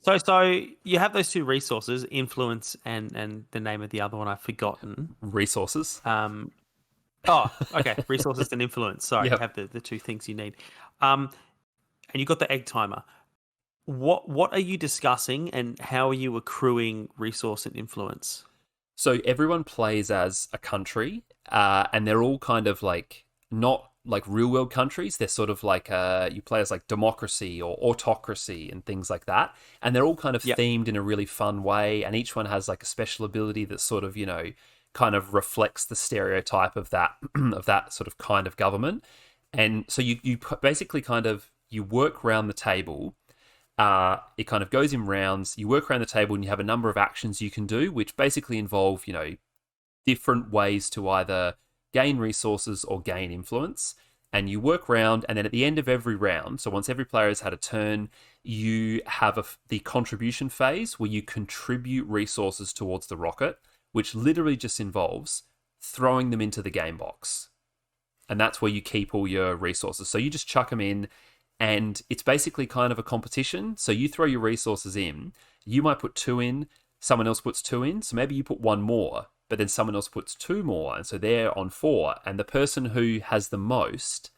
So you have those two resources, influence and the name of the other one I've forgotten. Resources. Okay. Resources and influence. Sorry, Yep. you have the two things you need. And you got the egg timer. What are you discussing and how are you accruing resource and influence? So everyone plays as a country, and they're all kind of like not like real world countries. They're sort of like you play as like democracy or autocracy and things like that. And they're all kind of themed in a really fun way. And each one has like a special ability that sort of, you know, kind of reflects the stereotype of that of that sort of kind of government. And so you basically kind of you work around the table. It kind of goes in rounds. You work around the table and you have a number of actions you can do, which basically involve, you know, different ways to either gain resources or gain influence. And you work round, and then at the end of every round, so once every player has had a turn, you have the contribution phase where you contribute resources towards the rocket, which literally just involves throwing them into the game box. And that's where you keep all your resources. So you just chuck them in, and it's basically kind of a competition. So you throw your resources in, you might put 2 in, someone else puts 2 in, so maybe you put 1 more, but then someone else puts 2 more, and so they're on 4. And the person who has the most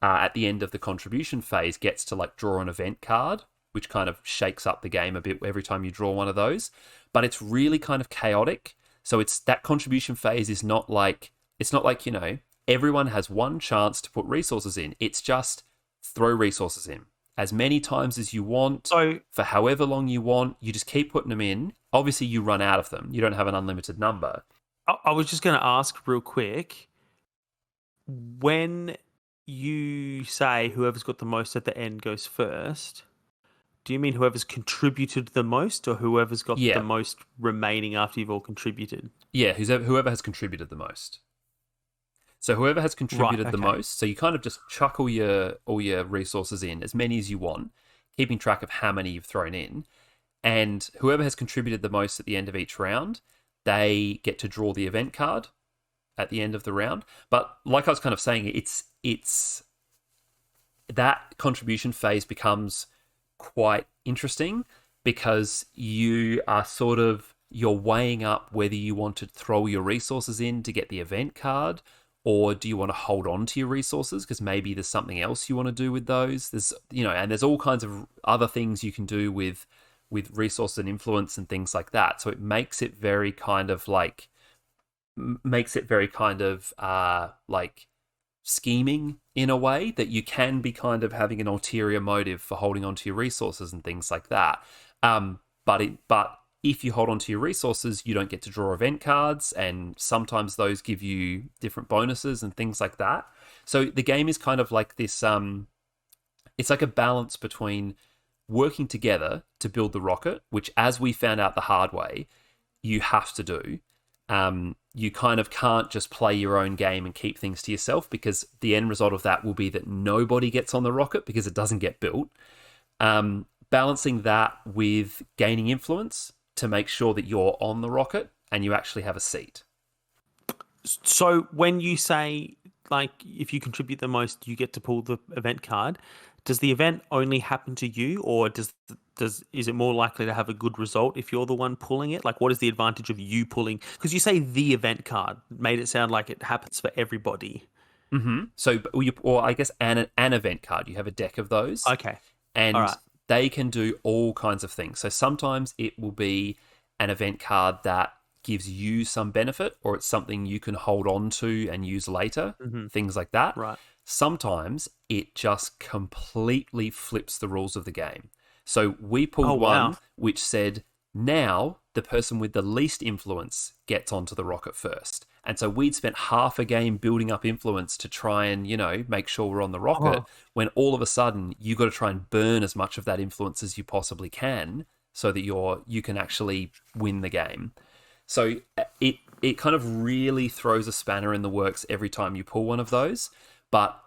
at the end of the contribution phase gets to like draw an event card, which kind of shakes up the game a bit every time you draw one of those. But it's really kind of chaotic. So it's that contribution phase is not like, it's not like, you know, everyone has one chance to put resources in. It's just throw resources in as many times as you want, So for however long you want. You just keep putting them in. Obviously, you run out of them. You don't have an unlimited number. I was just going to ask real quick, when you say whoever's got the most at the end goes first, do you mean whoever's contributed the most or whoever's got the most remaining after you've all contributed? Yeah, whoever has contributed the most. So whoever has contributed the most, so you kind of just chuck all your resources in, as many as you want, keeping track of how many you've thrown in, and whoever has contributed the most at the end of each round, they get to draw the event card at the end of the round. But like I was kind of saying, it's that contribution phase becomes quite interesting because you are sort of, you're weighing up whether you want to throw your resources in to get the event card, or do you want to hold on to your resources because maybe there's something else you want to do with those. There's, you know, and there's all kinds of other things you can do with resource and influence and things like that. So it makes it very kind of like like scheming in a way that you can be kind of having an ulterior motive for holding on to your resources and things like that. But if you hold on to your resources, you don't get to draw event cards, and sometimes those give you different bonuses and things like that. So the game is kind of like this, it's like a balance between working together to build the rocket, which, as we found out the hard way, you have to do. You kind of can't just play your own game and keep things to yourself, because the end result of that will be that nobody gets on the rocket because it doesn't get built. Balancing that with gaining influence to make sure that you're on the rocket and you actually have a seat. So when you say, like, if you contribute the most, you get to pull the event card, does the event only happen to you, or is it more likely to have a good result if you're the one pulling it? Like, what is the advantage of you pulling? Because you say the event card made it sound like it happens for everybody. Mm-hmm. So, or I guess an event card. You have a deck of those. Okay. And all right. They can do all kinds of things. So sometimes it will be an event card that gives you some benefit, or it's something you can hold on to and use later, things like that. Right. Sometimes it just completely flips the rules of the game. So we pulled one which said, Now, the person with the least influence gets onto the rocket first. And so we'd spent half a game building up influence to try and, make sure we're on the rocket, when all of a sudden you got to try and burn as much of that influence as you possibly can so that you can actually win the game. So it kind of really throws a spanner in the works every time you pull one of those. But,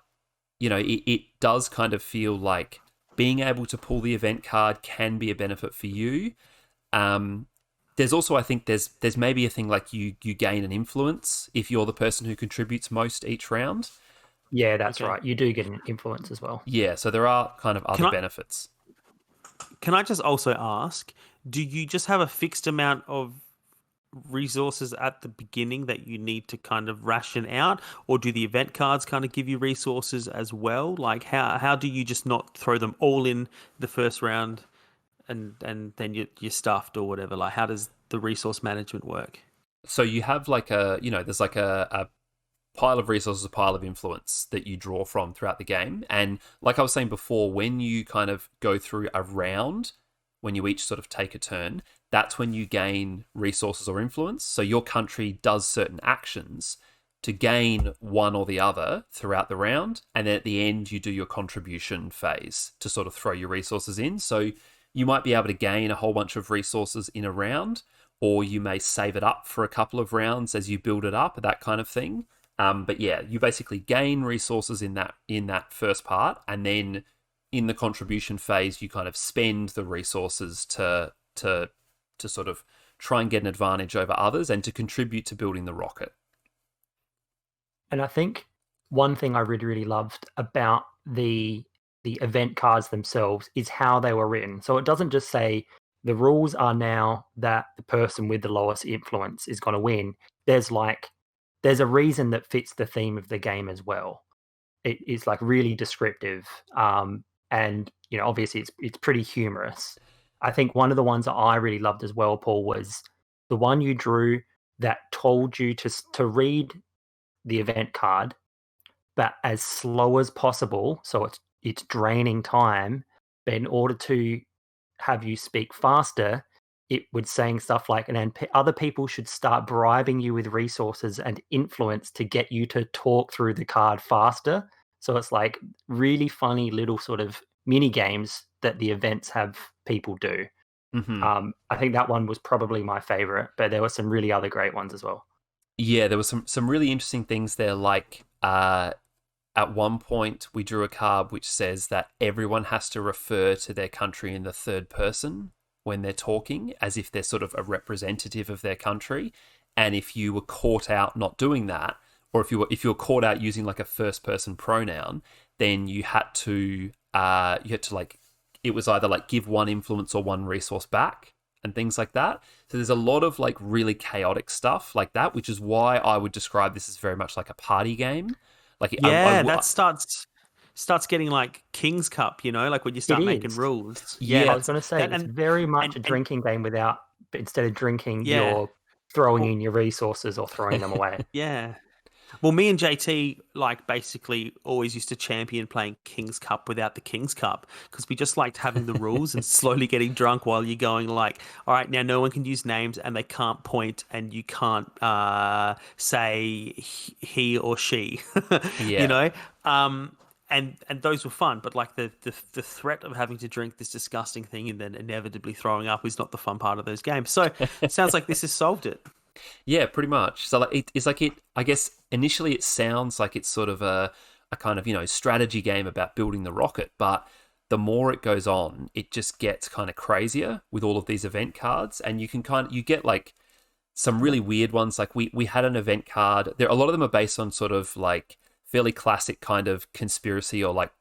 it does kind of feel like being able to pull the event card can be a benefit for you. There's also, I think there's maybe a thing like you gain an influence if you're the person who contributes most each round. Yeah, that's right. You do get an influence as well. Yeah, so there are kind of other benefits. Can I just also ask, do you just have a fixed amount of resources at the beginning that you need to kind of ration out, or do the event cards kind of give you resources as well? Like how do you just not throw them all in the first round and then you're stuffed or whatever? Like, how does the resource management work? So you have like there's like a pile of resources, a pile of influence that you draw from throughout the game. And like I was saying before, when you kind of go through a round, when you each sort of take a turn, that's when you gain resources or influence. So your country does certain actions to gain one or the other throughout the round. And then at the end, you do your contribution phase to sort of throw your resources in. So you might be able to gain a whole bunch of resources in a round, or you may save it up for a couple of rounds as you build it up, that kind of thing. But yeah, you basically gain resources in that first part, and then in the contribution phase, you kind of spend the resources to sort of try and get an advantage over others and to contribute to building the rocket. And I think one thing I really, really loved about the event cards themselves is how they were written. So it doesn't just say the rules are now that the person with the lowest influence is going to win. There's a reason that fits the theme of the game as well. It is like really descriptive. And obviously it's pretty humorous. I think one of the ones that I really loved as well, Paul, was the one you drew that told you to read the event card, but as slow as possible. So it's draining time. But in order to have you speak faster, it was saying stuff like, and other people should start bribing you with resources and influence to get you to talk through the card faster. So it's like really funny little sort of mini games that the events have people do. Mm-hmm. I think that one was probably my favorite, but there were some really other great ones as well. Yeah, there was some really interesting things there. Like at one point, we drew a card which says that everyone has to refer to their country in the third person when they're talking, as if they're sort of a representative of their country. And if you were caught out not doing that, or if you were caught out using like a first person pronoun, then you had to like, it was either like give one influence or one resource back and things like that. So there's a lot of like really chaotic stuff like that, which is why I would describe this as very much like a party game. Like, that starts getting like King's Cup, like when you start making rules. Yeah, I was going to say it's very much a drinking game but instead of drinking, you're throwing in your resources or throwing them away. Yeah. Well, me and JT like basically always used to champion playing King's Cup without the King's Cup, because we just liked having the rules and slowly getting drunk while you're going like, all right, now no one can use names and they can't point and you can't say he or she, And those were fun, but like the threat of having to drink this disgusting thing and then inevitably throwing up is not the fun part of those games. So it sounds like this has solved it. Yeah, pretty much. So like I guess initially it sounds like it's sort of a kind of, strategy game about building the rocket, but the more it goes on, it just gets kind of crazier with all of these event cards, and you get like some really weird ones. Like we had an event card. A lot of them are based on sort of like fairly classic kind of conspiracy or like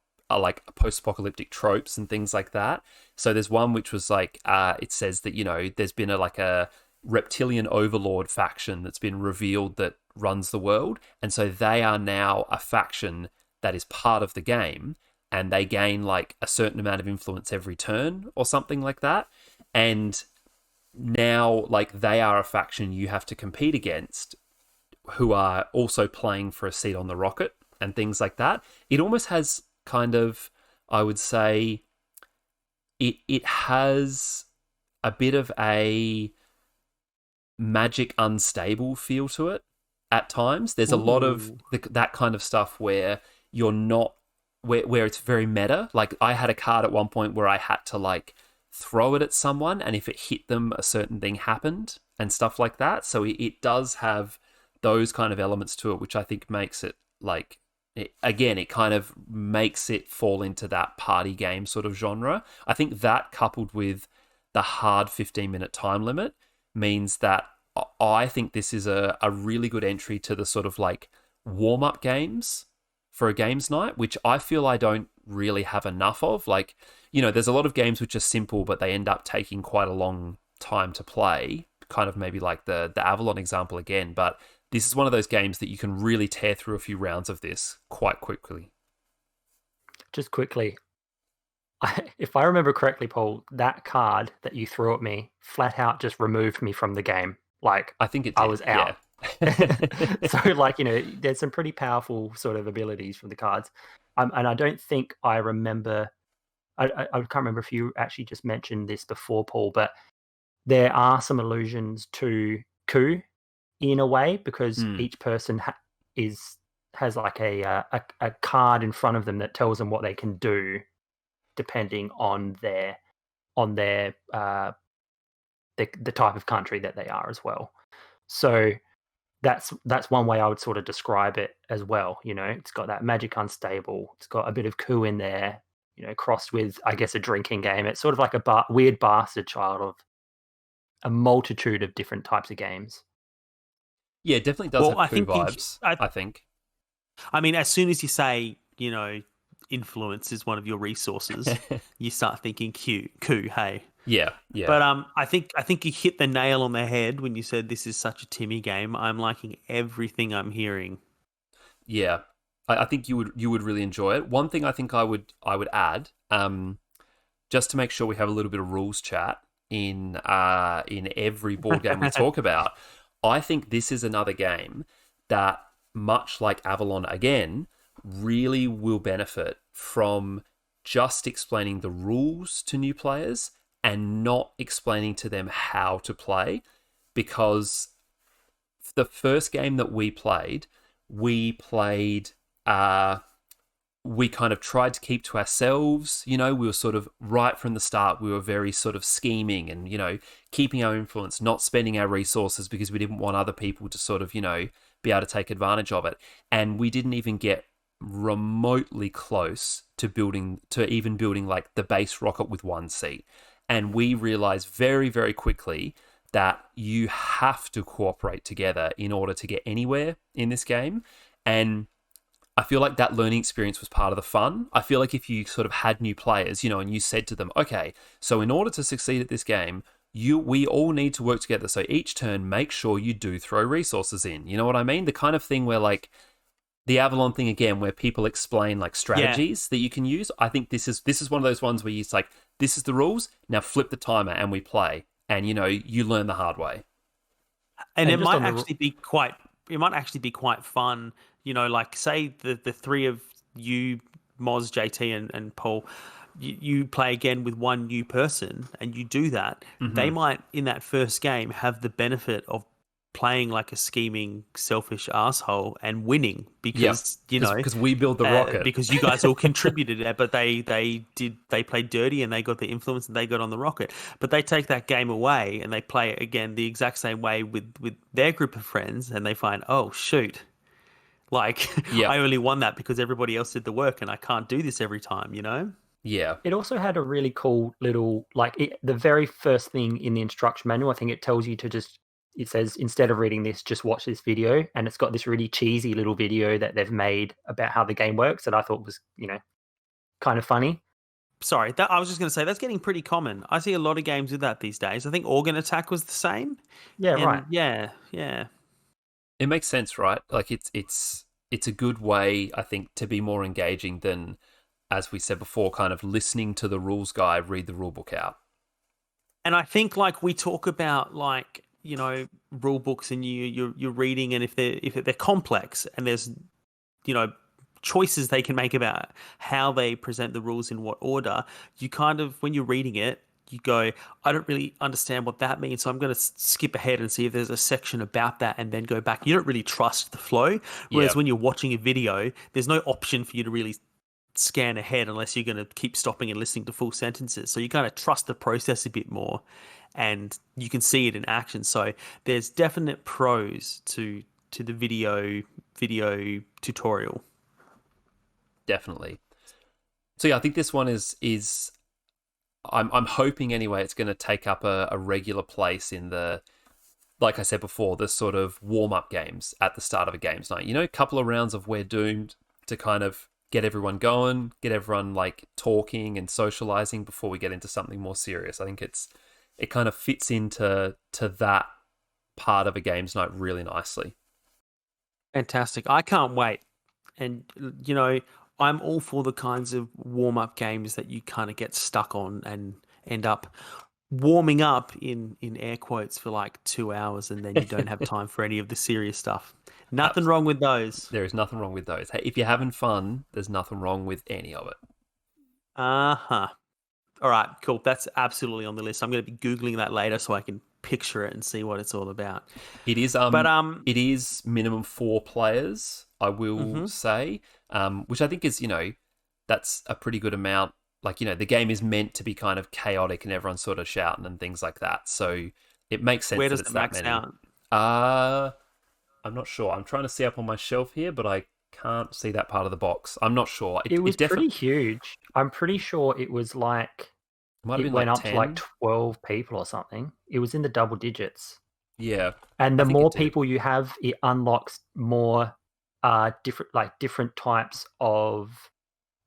post-apocalyptic tropes and things like that. So there's one which was like it says that there's been a reptilian overlord faction that's been revealed that runs the world, and so they are now a faction that is part of the game, and they gain like a certain amount of influence every turn or something like that, and now like they are a faction you have to compete against, who are also playing for a seat on the rocket and things like that. It almost has kind of, I would say, it has a bit of a magic unstable feel to it at times. There's a lot of that kind of stuff where you're not where it's very meta. Like I had a card at one point where I had to like throw it at someone, and if it hit them, a certain thing happened and stuff like that. So it does have those kind of elements to it, which I think makes it like it kind of makes it fall into that party game sort of genre. I think that coupled with the hard 15-minute time limit means that I think this is a really good entry to the sort of like warm-up games for a games night, which I feel I don't really have enough of. Like, you know, there's a lot of games which are simple, but they end up taking quite a long time to play, kind of maybe like the Avalon example again, but this is one of those games that you can really tear through a few rounds of this quite quickly. Just quickly, if I remember correctly, Paul, that card that you threw at me flat out just removed me from the game. Like, I think it did. I was out. Yeah. So, like, you know, there's some pretty powerful sort of abilities from the cards. And I don't think I remember, I can't remember if you actually just mentioned this before, Paul, but there are some allusions to coup in a way, because each person has like a card in front of them that tells them what they can do depending on their the type of country that they are as well. So that's one way I would sort of describe it as well. You know, it's got that magic unstable, it's got a bit of coup in there, you know, crossed with, I guess, a drinking game. It's sort of like a weird bastard child of a multitude of different types of games. Yeah, it definitely does have coup vibes, I think. I mean, as soon as you say, you know, influence is one of your resources, you start thinking coup, hey. Yeah. But I think you hit the nail on the head when you said this is such a Timmy game. I'm liking everything I'm hearing. Yeah, I think you would really enjoy it. One thing I think I would add, just to make sure we have a little bit of rules chat in every board game we talk about. I think this is another game that, much like Avalon again, really will benefit from just explaining the rules to new players and not explaining to them how to play. Because the first game that we played we kind of tried to keep to ourselves. You know, we were sort of right from the start, we were very sort of scheming and, you know, keeping our influence, not spending our resources because we didn't want other people to sort of, you know, be able to take advantage of it. And we didn't even get remotely close to even building like the base rocket with one seat. And we realized very, very quickly that you have to cooperate together in order to get anywhere in this game. And I feel like that learning experience was part of the fun. I feel like if you sort of had new players, you know, and you said to them, okay, so in order to succeed at this game, we all need to work together. So each turn, make sure you do throw resources in. You know what I mean? The kind of thing where like the Avalon thing again, where people explain like strategies that you can use. I think this is one of those ones where it's like, this is the rules, now flip the timer and we play. And, you know, you learn the hard way. And it might actually be quite fun, you know, like say the three of you, Moz, JT and Paul, you play again with one new person and you do that. Mm-hmm. They might, in that first game, have the benefit of playing like a scheming, selfish asshole and winning because, you know... Because we build the rocket. Because you guys all contributed it, but they played dirty and they got the influence and they got on the rocket. But they take that game away and they play it again the exact same way with their group of friends and they find, oh, shoot. Like, I only won that because everybody else did the work and I can't do this every time, you know? Yeah. It also had a really cool little, like, the very first thing in the instruction manual, I think it tells you to just, it says, instead of reading this, just watch this video. And it's got this really cheesy little video that they've made about how the game works that I thought was, you know, kind of funny. Sorry, I was just going to say, that's getting pretty common. I see a lot of games with that these days. I think Organ Attack was the same. Yeah, right. Yeah. It makes sense, right? Like, it's a good way, I think, to be more engaging than, as we said before, kind of listening to the rules guy read the rule book out. And I think, like, we talk about, like, you know, rule books and you're reading, and if they're complex and there's, you know, choices they can make about how they present the rules in what order, you kind of, when you're reading it, you go, I don't really understand what that means, so I'm going to skip ahead and see if there's a section about that and then go back. You don't really trust the flow. Whereas Yeah. when you're watching a video, there's no option for you to really scan ahead unless you're going to keep stopping and listening to full sentences. So you kind of trust the process a bit more and you can see it in action. So there's definite pros to the video tutorial. Definitely. So yeah, I think this one is I'm hoping anyway it's going to take up a regular place in the, like I said before, the sort of warm-up games at the start of a games night. You know, a couple of rounds of We're Doomed to kind of get everyone going, get everyone like talking and socializing before we get into something more serious. I think it kind of fits into that part of a games night really nicely. Fantastic. I can't wait. And, you know, I'm all for the kinds of warm-up games that you kind of get stuck on and end up warming up in air quotes for like 2 hours and then you don't have time for any of the serious stuff. Nothing wrong with those. There is nothing wrong with those. Hey, if you're having fun, there's nothing wrong with any of it. Uh-huh. All right, cool. That's absolutely on the list. I'm going to be Googling that later so I can picture it and see what it's all about. It is it is minimum 4 players, I will say, which I think is, you know, that's a pretty good amount. Like, you know, the game is meant to be kind of chaotic and everyone's sort of shouting and things like that. So it makes sense. Where that does it's it that max many. out? I'm not sure. I'm trying to see up on my shelf here, but I can't see that part of the box. I'm not sure. It was pretty huge. I'm pretty sure it was like it went up to like 12 people or something. It was in the double digits. Yeah. And the more people you have, it unlocks more different types of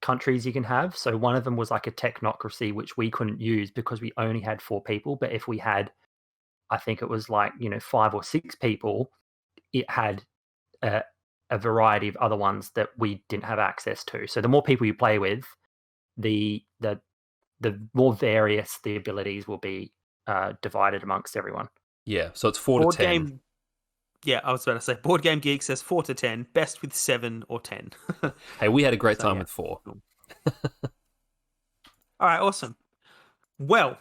countries you can have. So one of them was like a technocracy, which we couldn't use because we only had 4 people. But if we had, I think it was like, 5 or 6 people, it had a variety of other ones that we didn't have access to. So the more people you play with, the more various the abilities will be divided amongst everyone. Yeah, so it's 4 to 10. Yeah, I was about to say, Board Game Geek says 4 to 10, best with 7 or 10. Hey, we had a great time with 4. All right, awesome. Well,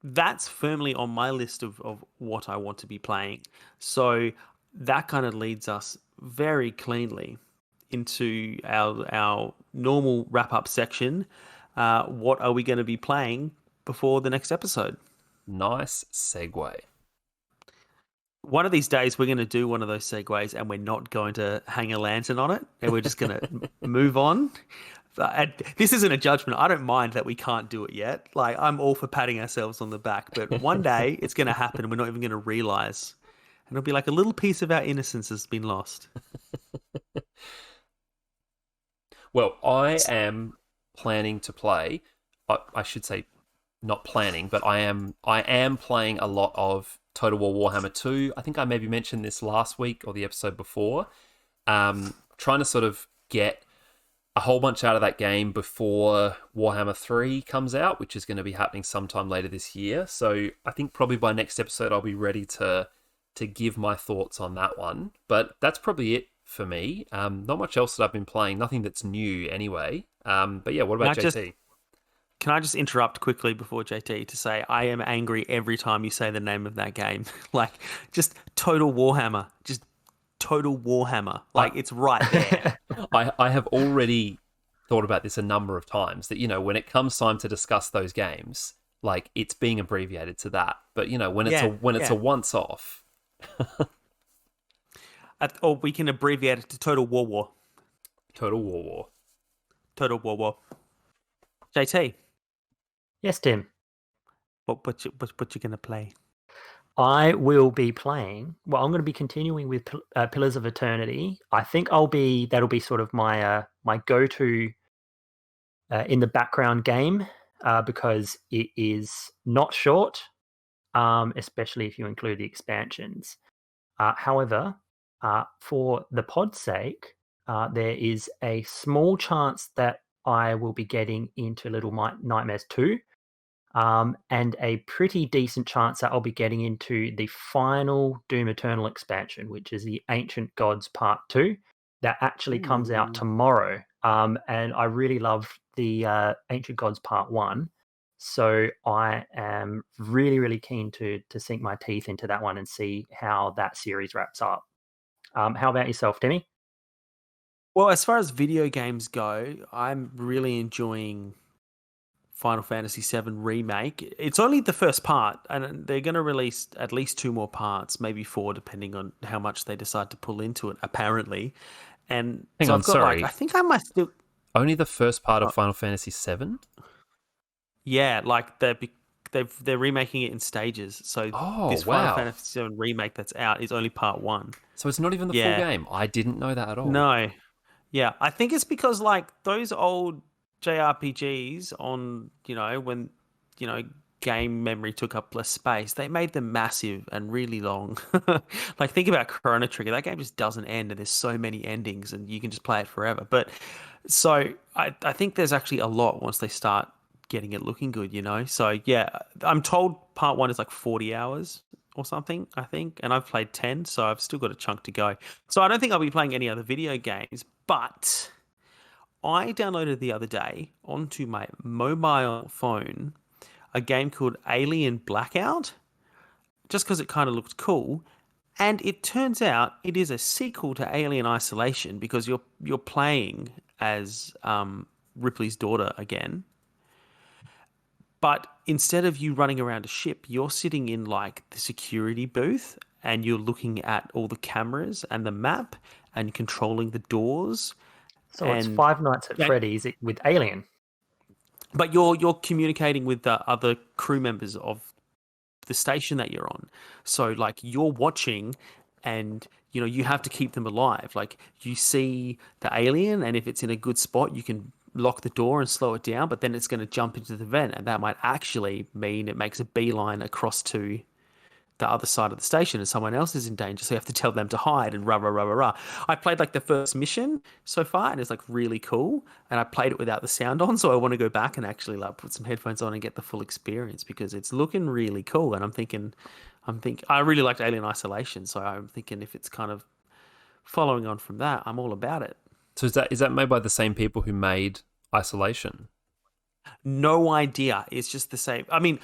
that's firmly on my list of what I want to be playing. So that kind of leads us very cleanly into our normal wrap-up section. What are we going to be playing before the next episode? Nice segue. One of these days, we're going to do one of those segues and we're not going to hang a lantern on it and we're just going to move on. And this isn't a judgment. I don't mind that we can't do it yet. Like, I'm all for patting ourselves on the back, but one day it's going to happen and we're not even going to realize. And it'll be like a little piece of our innocence has been lost. Well, I am planning to play. I should say not planning, but I am playing a lot of Total War Warhammer 2. I think I maybe mentioned this last week or the episode before. Trying to sort of get a whole bunch out of that game before Warhammer 3 comes out, which is going to be happening sometime later this year. So I think probably by next episode I'll be ready to give my thoughts on that one. But that's probably it for me. Not much else that I've been playing. Nothing that's new anyway. But yeah, what about JT? Can I just interrupt quickly before JT to say I am angry every time you say the name of that game. Like, just Total Warhammer. Just Total Warhammer. Like, it's right there. I have already thought about this a number of times that, when it comes time to discuss those games, like, it's being abbreviated to that. But, when it's a once off. Or we can abbreviate it to Total War. Total War. Total War. JT. Yes, Tim. What you going to play? I will be playing. Well, I'm going to be continuing with Pillars of Eternity. I think that'll be sort of my go-to in the background game because it is not short, especially if you include the expansions. However, for the pod's sake, there is a small chance that I will be getting into Little Nightmares 2. And a pretty decent chance that I'll be getting into the final Doom Eternal expansion, which is the Ancient Gods Part 2. That actually comes out tomorrow. And I really love the Ancient Gods Part 1. So I am really, really keen to sink my teeth into that one and see how that series wraps up. How about yourself, Timmy? Well, as far as video games go, I'm really enjoying Final Fantasy VII Remake. It's only the first part, and they're going to release at least 2 more parts, maybe 4, depending on how much they decide to pull into it, apparently. And Hang so on, I've got sorry. I think I might still. Only the first part of Final Fantasy VII? Yeah, like they're remaking it in stages. So Oh, this Final wow. Fantasy VII Remake that's out is only part 1. So it's not even the full Yeah. game. I didn't know that at all. No. Yeah, I think it's because like those old JRPGs on, when, game memory took up less space, they made them massive and really long. Like think about Chrono Trigger. That game just doesn't end and there's so many endings and you can just play it forever. But so I think there's actually a lot once they start getting it looking good, So yeah, I'm told part 1 is like 40 hours or something, I think, and I've played 10, so I've still got a chunk to go. So I don't think I'll be playing any other video games, but I downloaded the other day onto my mobile phone a game called Alien Blackout, just because it kind of looked cool. And it turns out it is a sequel to Alien Isolation because you're playing as Ripley's daughter again. But instead of you running around a ship, you're sitting in like the security booth and you're looking at all the cameras and the map and controlling the doors. So it's And Five Nights at Freddy's with Alien. But you're communicating with the other crew members of the station that you're on. So like you're watching and you have to keep them alive. Like you see the alien and if it's in a good spot, you can lock the door and slow it down, but then it's going to jump into the vent and that might actually mean it makes a beeline across to the other side of the station and someone else is in danger, so you have to tell them to hide and rah, rah, rah, rah, rah. I played like the first mission so far and it's like really cool and I played it without the sound on, so I want to go back and actually like put some headphones on and get the full experience because it's looking really cool and I'm thinking I really liked Alien Isolation, so I'm thinking if it's kind of following on from that, I'm all about it. So is that made by the same people who made Isolation? No idea. It's just the same. I mean,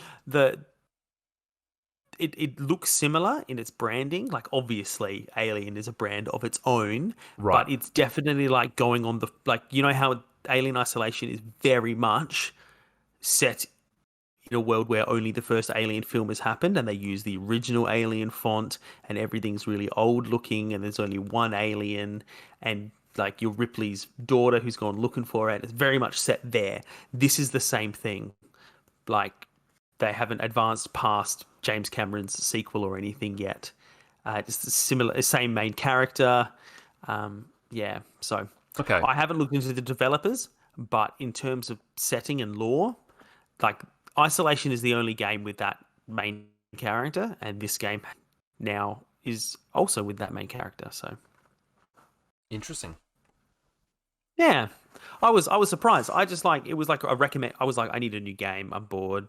it looks similar in its branding. Like obviously Alien is a brand of its own, Right. but it's definitely like going on the, like, how Alien Isolation is very much set in a world where only the first Alien film has happened and they use the original Alien font and everything's really old looking and there's only one alien and like your Ripley's daughter who's gone looking for it. It's very much set there. This is the same thing. Like they haven't advanced past James Cameron's sequel or anything yet. Just same main character. So Okay. I haven't looked into the developers, but in terms of setting and lore, like Isolation is the only game with that main character, and this game now is also with that main character. So Interesting. yeah, I was surprised. I just like it was like a recommend. I was like, I need a new game. I'm bored.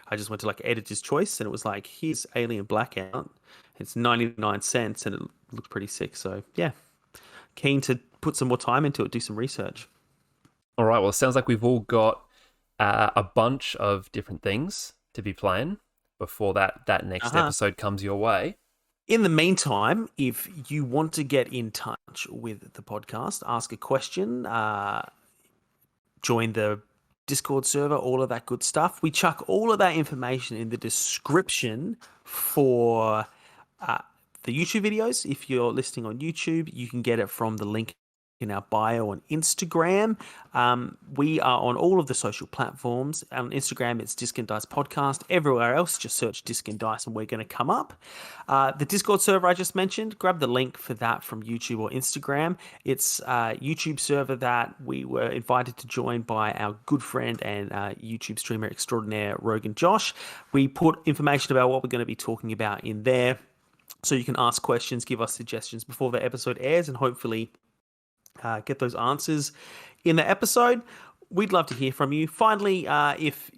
I just went to like editor's choice, and it was like, here's Alien Blackout. It's 99 cents, and it looked pretty sick. So yeah, keen to put some more time into it, do some research. All right. Well, it sounds like we've all got a bunch of different things to be playing before that next episode comes your way. In the meantime, if you want to get in touch with the podcast, ask a question, join the Discord server, all of that good stuff. We chuck all of that information in the description for the YouTube videos. If you're listening on YouTube, you can get it from the link in our bio on Instagram. We are on all of the social platforms. On Instagram, it's Disc and Dice Podcast. Everywhere else, just search Disc and Dice and we're going to come up. The Discord server I just mentioned, grab the link for that from YouTube or Instagram. It's a YouTube server that we were invited to join by our good friend and YouTube streamer extraordinaire, Rogan Josh. We put information about what we're going to be talking about in there, so you can ask questions, give us suggestions before the episode airs, and hopefully get those answers in the episode. We'd love to hear from you. Finally, if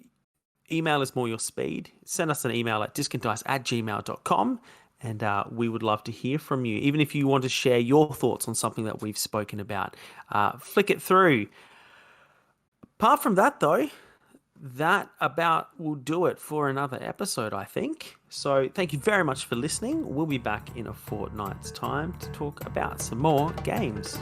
email is more your speed, send us an email at discanddice@gmail.com, and we would love to hear from you. Even if you want to share your thoughts on something that we've spoken about, flick it through. Apart from that, though, that about will do it for another episode, I think. So thank you very much for listening. We'll be back in a fortnight's time to talk about some more games.